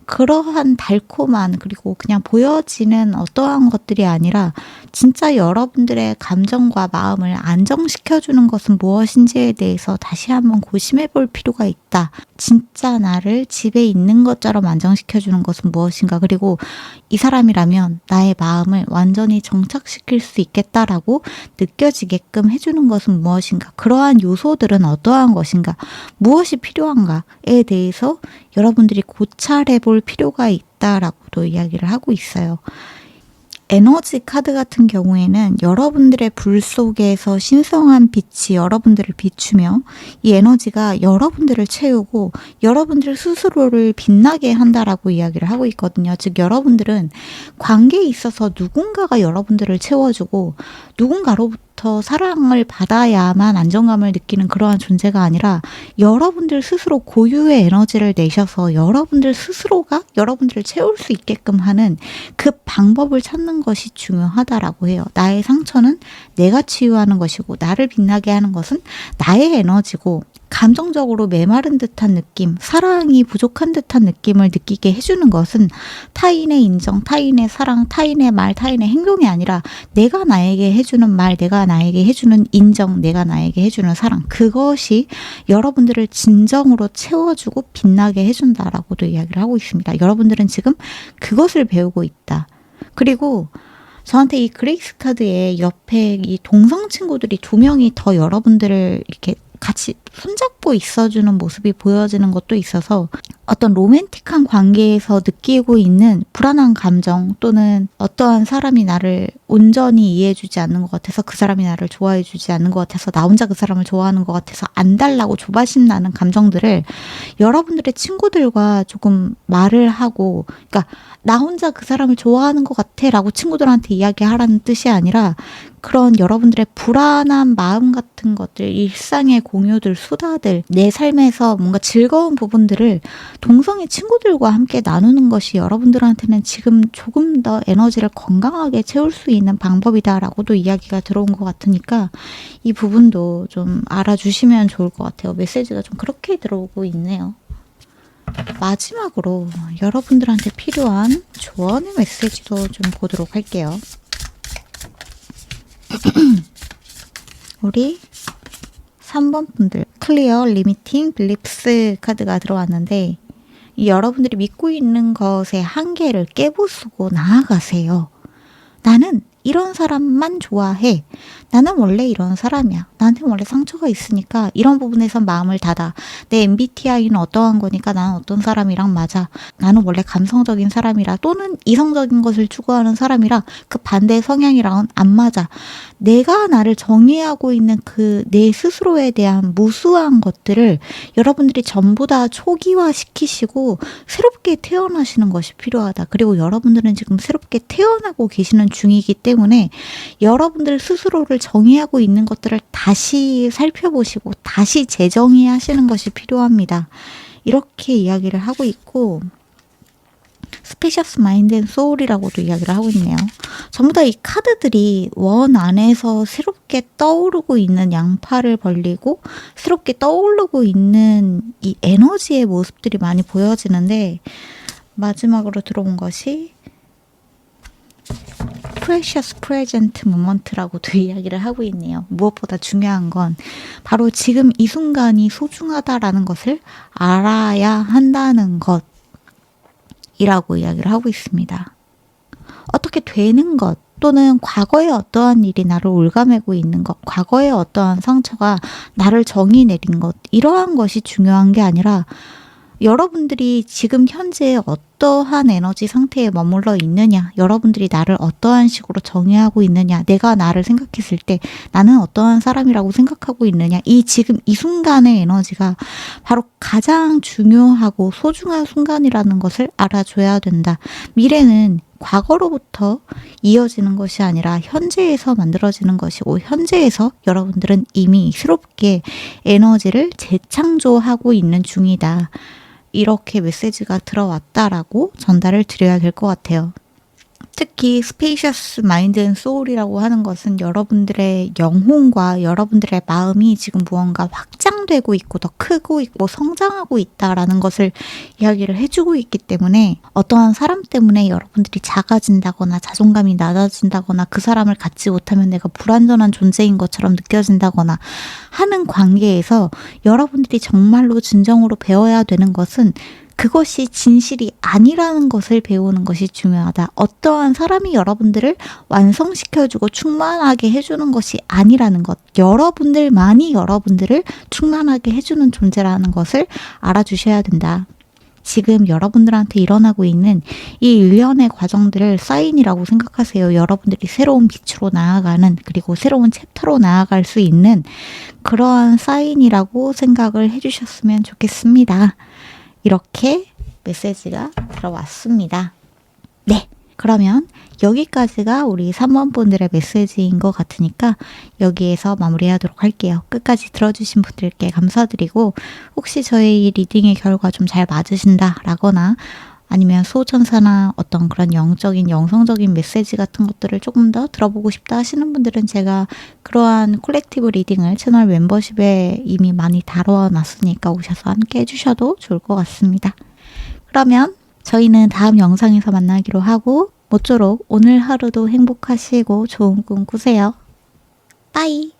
그러한 달콤한 그리고 그냥 보여지는 어떠한 것들이 아니라 진짜 여러분들의 감정과 마음을 안정시켜주는 것은 무엇인지에 대해서 다시 한번 고심해 볼 필요가 있다. 진짜 나를 집에 있는 것처럼 안정시켜주는 것은 무엇인가. 그리고 이 사람이라면 나의 마음을 완전히 정착시킬 수 있겠다라고 느껴지게끔 해주는 것은 무엇인가. 그러한 요소들은 어떠한 것인가. 무엇이 필요한가에 대해서 여러분들이 고찰해 볼 필요가 있다라고도 이야기를 하고 있어요. 에너지 카드 같은 경우에는 여러분들의 불 속에서 신성한 빛이 여러분들을 비추며 이 에너지가 여러분들을 채우고 여러분들 스스로를 빛나게 한다라고 이야기를 하고 있거든요. 즉 여러분들은 관계에 있어서 누군가가 여러분들을 채워주고 누군가로부터 사랑을 받아야만 안정감을 느끼는 그러한 존재가 아니라 여러분들 스스로 고유의 에너지를 내셔서 여러분들 스스로가 여러분들을 채울 수 있게끔 하는 그 방법을 찾는 것이 중요하다라고 해요. 나의 상처는 내가 치유하는 것이고 나를 빛나게 하는 것은 나의 에너지고 감정적으로 메마른 듯한 느낌, 사랑이 부족한 듯한 느낌을 느끼게 해주는 것은 타인의 인정, 타인의 사랑, 타인의 말, 타인의 행동이 아니라 내가 나에게 해주는 말, 내가 나에게 해주는 인정, 내가 나에게 해주는 사랑, 그것이 여러분들을 진정으로 채워주고 빛나게 해준다라고도 이야기를 하고 있습니다. 여러분들은 지금 그것을 배우고 있다. 그리고 저한테 이 그레이스 카드의 옆에 이 동성 친구들이 2명이 더 여러분들을 이렇게 같이 손잡고 있어주는 모습이 보여지는 것도 있어서 어떤 로맨틱한 관계에서 느끼고 있는 불안한 감정 또는 어떠한 사람이 나를 온전히 이해해주지 않는 것 같아서 그 사람이 나를 좋아해주지 않는 것 같아서 나 혼자 그 사람을 좋아하는 것 같아서 안달나고 조바심 나는 감정들을 여러분들의 친구들과 조금 말을 하고 그러니까 나 혼자 그 사람을 좋아하는 것 같아 라고 친구들한테 이야기하라는 뜻이 아니라 그런 여러분들의 불안한 마음 같은 것들, 일상의 공유들, 수다들, 내 삶에서 뭔가 즐거운 부분들을 동성애 친구들과 함께 나누는 것이 여러분들한테는 지금 조금 더 에너지를 건강하게 채울 수 있는 방법이다라고도 이야기가 들어온 것 같으니까 이 부분도 좀 알아주시면 좋을 것 같아요. 메시지가 좀 그렇게 들어오고 있네요. 마지막으로 여러분들한테 필요한 조언의 메시지도 좀 보도록 할게요. 우리 3번 분들 클리어, 리미팅, 빌립스 카드가 들어왔는데 이 여러분들이 믿고 있는 것의 한계를 깨부수고 나아가세요. 나는 이런 사람만 좋아해. 나는 원래 이런 사람이야. 나한테 원래 상처가 있으니까 이런 부분에선 마음을 닫아. 내 MBTI는 어떠한 거니까 나는 어떤 사람이랑 맞아. 나는 원래 감성적인 사람이라 또는 이성적인 것을 추구하는 사람이라 그 반대의 성향이랑은 안 맞아. 내가 나를 정의하고 있는 그 내 스스로에 대한 무수한 것들을 여러분들이 전부 다 초기화시키시고 새롭게 태어나시는 것이 필요하다. 그리고 여러분들은 지금 새롭게 태어나고 계시는 중이기 때문에 여러분들 스스로를 정의하고 있는 것들을 다시 살펴보시고 다시 재정의하시는 것이 필요합니다. 이렇게 이야기를 하고 있고 스페셔스 마인드 앤 소울이라고도 이야기를 하고 있네요. 전부 다 이 카드들이 원 안에서 새롭게 떠오르고 있는 양팔을 벌리고 새롭게 떠오르고 있는 이 에너지의 모습들이 많이 보여지는데 마지막으로 들어온 것이 precious present moment라고도 이야기를 하고 있네요. 무엇보다 중요한 건 바로 지금 이 순간이 소중하다라는 것을 알아야 한다는 것. 이라고 이야기를 하고 있습니다. 어떻게 되는 것 또는 과거에 어떠한 일이 나를 올가매고 있는 것, 과거에 어떠한 상처가 나를 정의 내린 것, 이러한 것이 중요한 게 아니라 여러분들이 지금 현재 어떠한 에너지 상태에 머물러 있느냐, 여러분들이 나를 어떠한 식으로 정의하고 있느냐, 내가 나를 생각했을 때 나는 어떠한 사람이라고 생각하고 있느냐, 이 지금 이 순간의 에너지가 바로 가장 중요하고 소중한 순간이라는 것을 알아줘야 된다. 미래는 과거로부터 이어지는 것이 아니라 현재에서 만들어지는 것이고, 현재에서 여러분들은 이미 새롭게 에너지를 재창조하고 있는 중이다. 이렇게 메시지가 들어왔다라고 전달을 드려야 될 것 같아요. 특히 스페이셔스 마인드 앤 소울이라고 하는 것은 여러분들의 영혼과 여러분들의 마음이 지금 무언가 확장되고 있고 더 크고 있고 성장하고 있다라는 것을 이야기를 해주고 있기 때문에 어떠한 사람 때문에 여러분들이 작아진다거나 자존감이 낮아진다거나 그 사람을 갖지 못하면 내가 불완전한 존재인 것처럼 느껴진다거나 하는 관계에서 여러분들이 정말로 진정으로 배워야 되는 것은 그것이 진실이 아니라는 것을 배우는 것이 중요하다. 어떠한 사람이 여러분들을 완성시켜주고 충만하게 해주는 것이 아니라는 것. 여러분들만이 여러분들을 충만하게 해주는 존재라는 것을 알아주셔야 된다. 지금 여러분들한테 일어나고 있는 이 일련의 과정들을 사인이라고 생각하세요. 여러분들이 새로운 빛으로 나아가는, 그리고 새로운 챕터로 나아갈 수 있는 그러한 사인이라고 생각을 해주셨으면 좋겠습니다. 이렇게 메시지가 들어왔습니다. 네, 그러면 여기까지가 우리 3번 분들의 메시지인 것 같으니까 여기에서 마무리하도록 할게요. 끝까지 들어주신 분들께 감사드리고, 혹시 저의 이 리딩의 결과 좀 잘 맞으신다 라거나 아니면 수호천사나 어떤 그런 영적인 영성적인 메시지 같은 것들을 조금 더 들어보고 싶다 하시는 분들은 제가 그러한 콜렉티브 리딩을 채널 멤버십에 이미 많이 다뤄놨으니까 오셔서 함께 해주셔도 좋을 것 같습니다. 그러면 저희는 다음 영상에서 만나기로 하고 모쪼록 오늘 하루도 행복하시고 좋은 꿈 꾸세요. 빠이!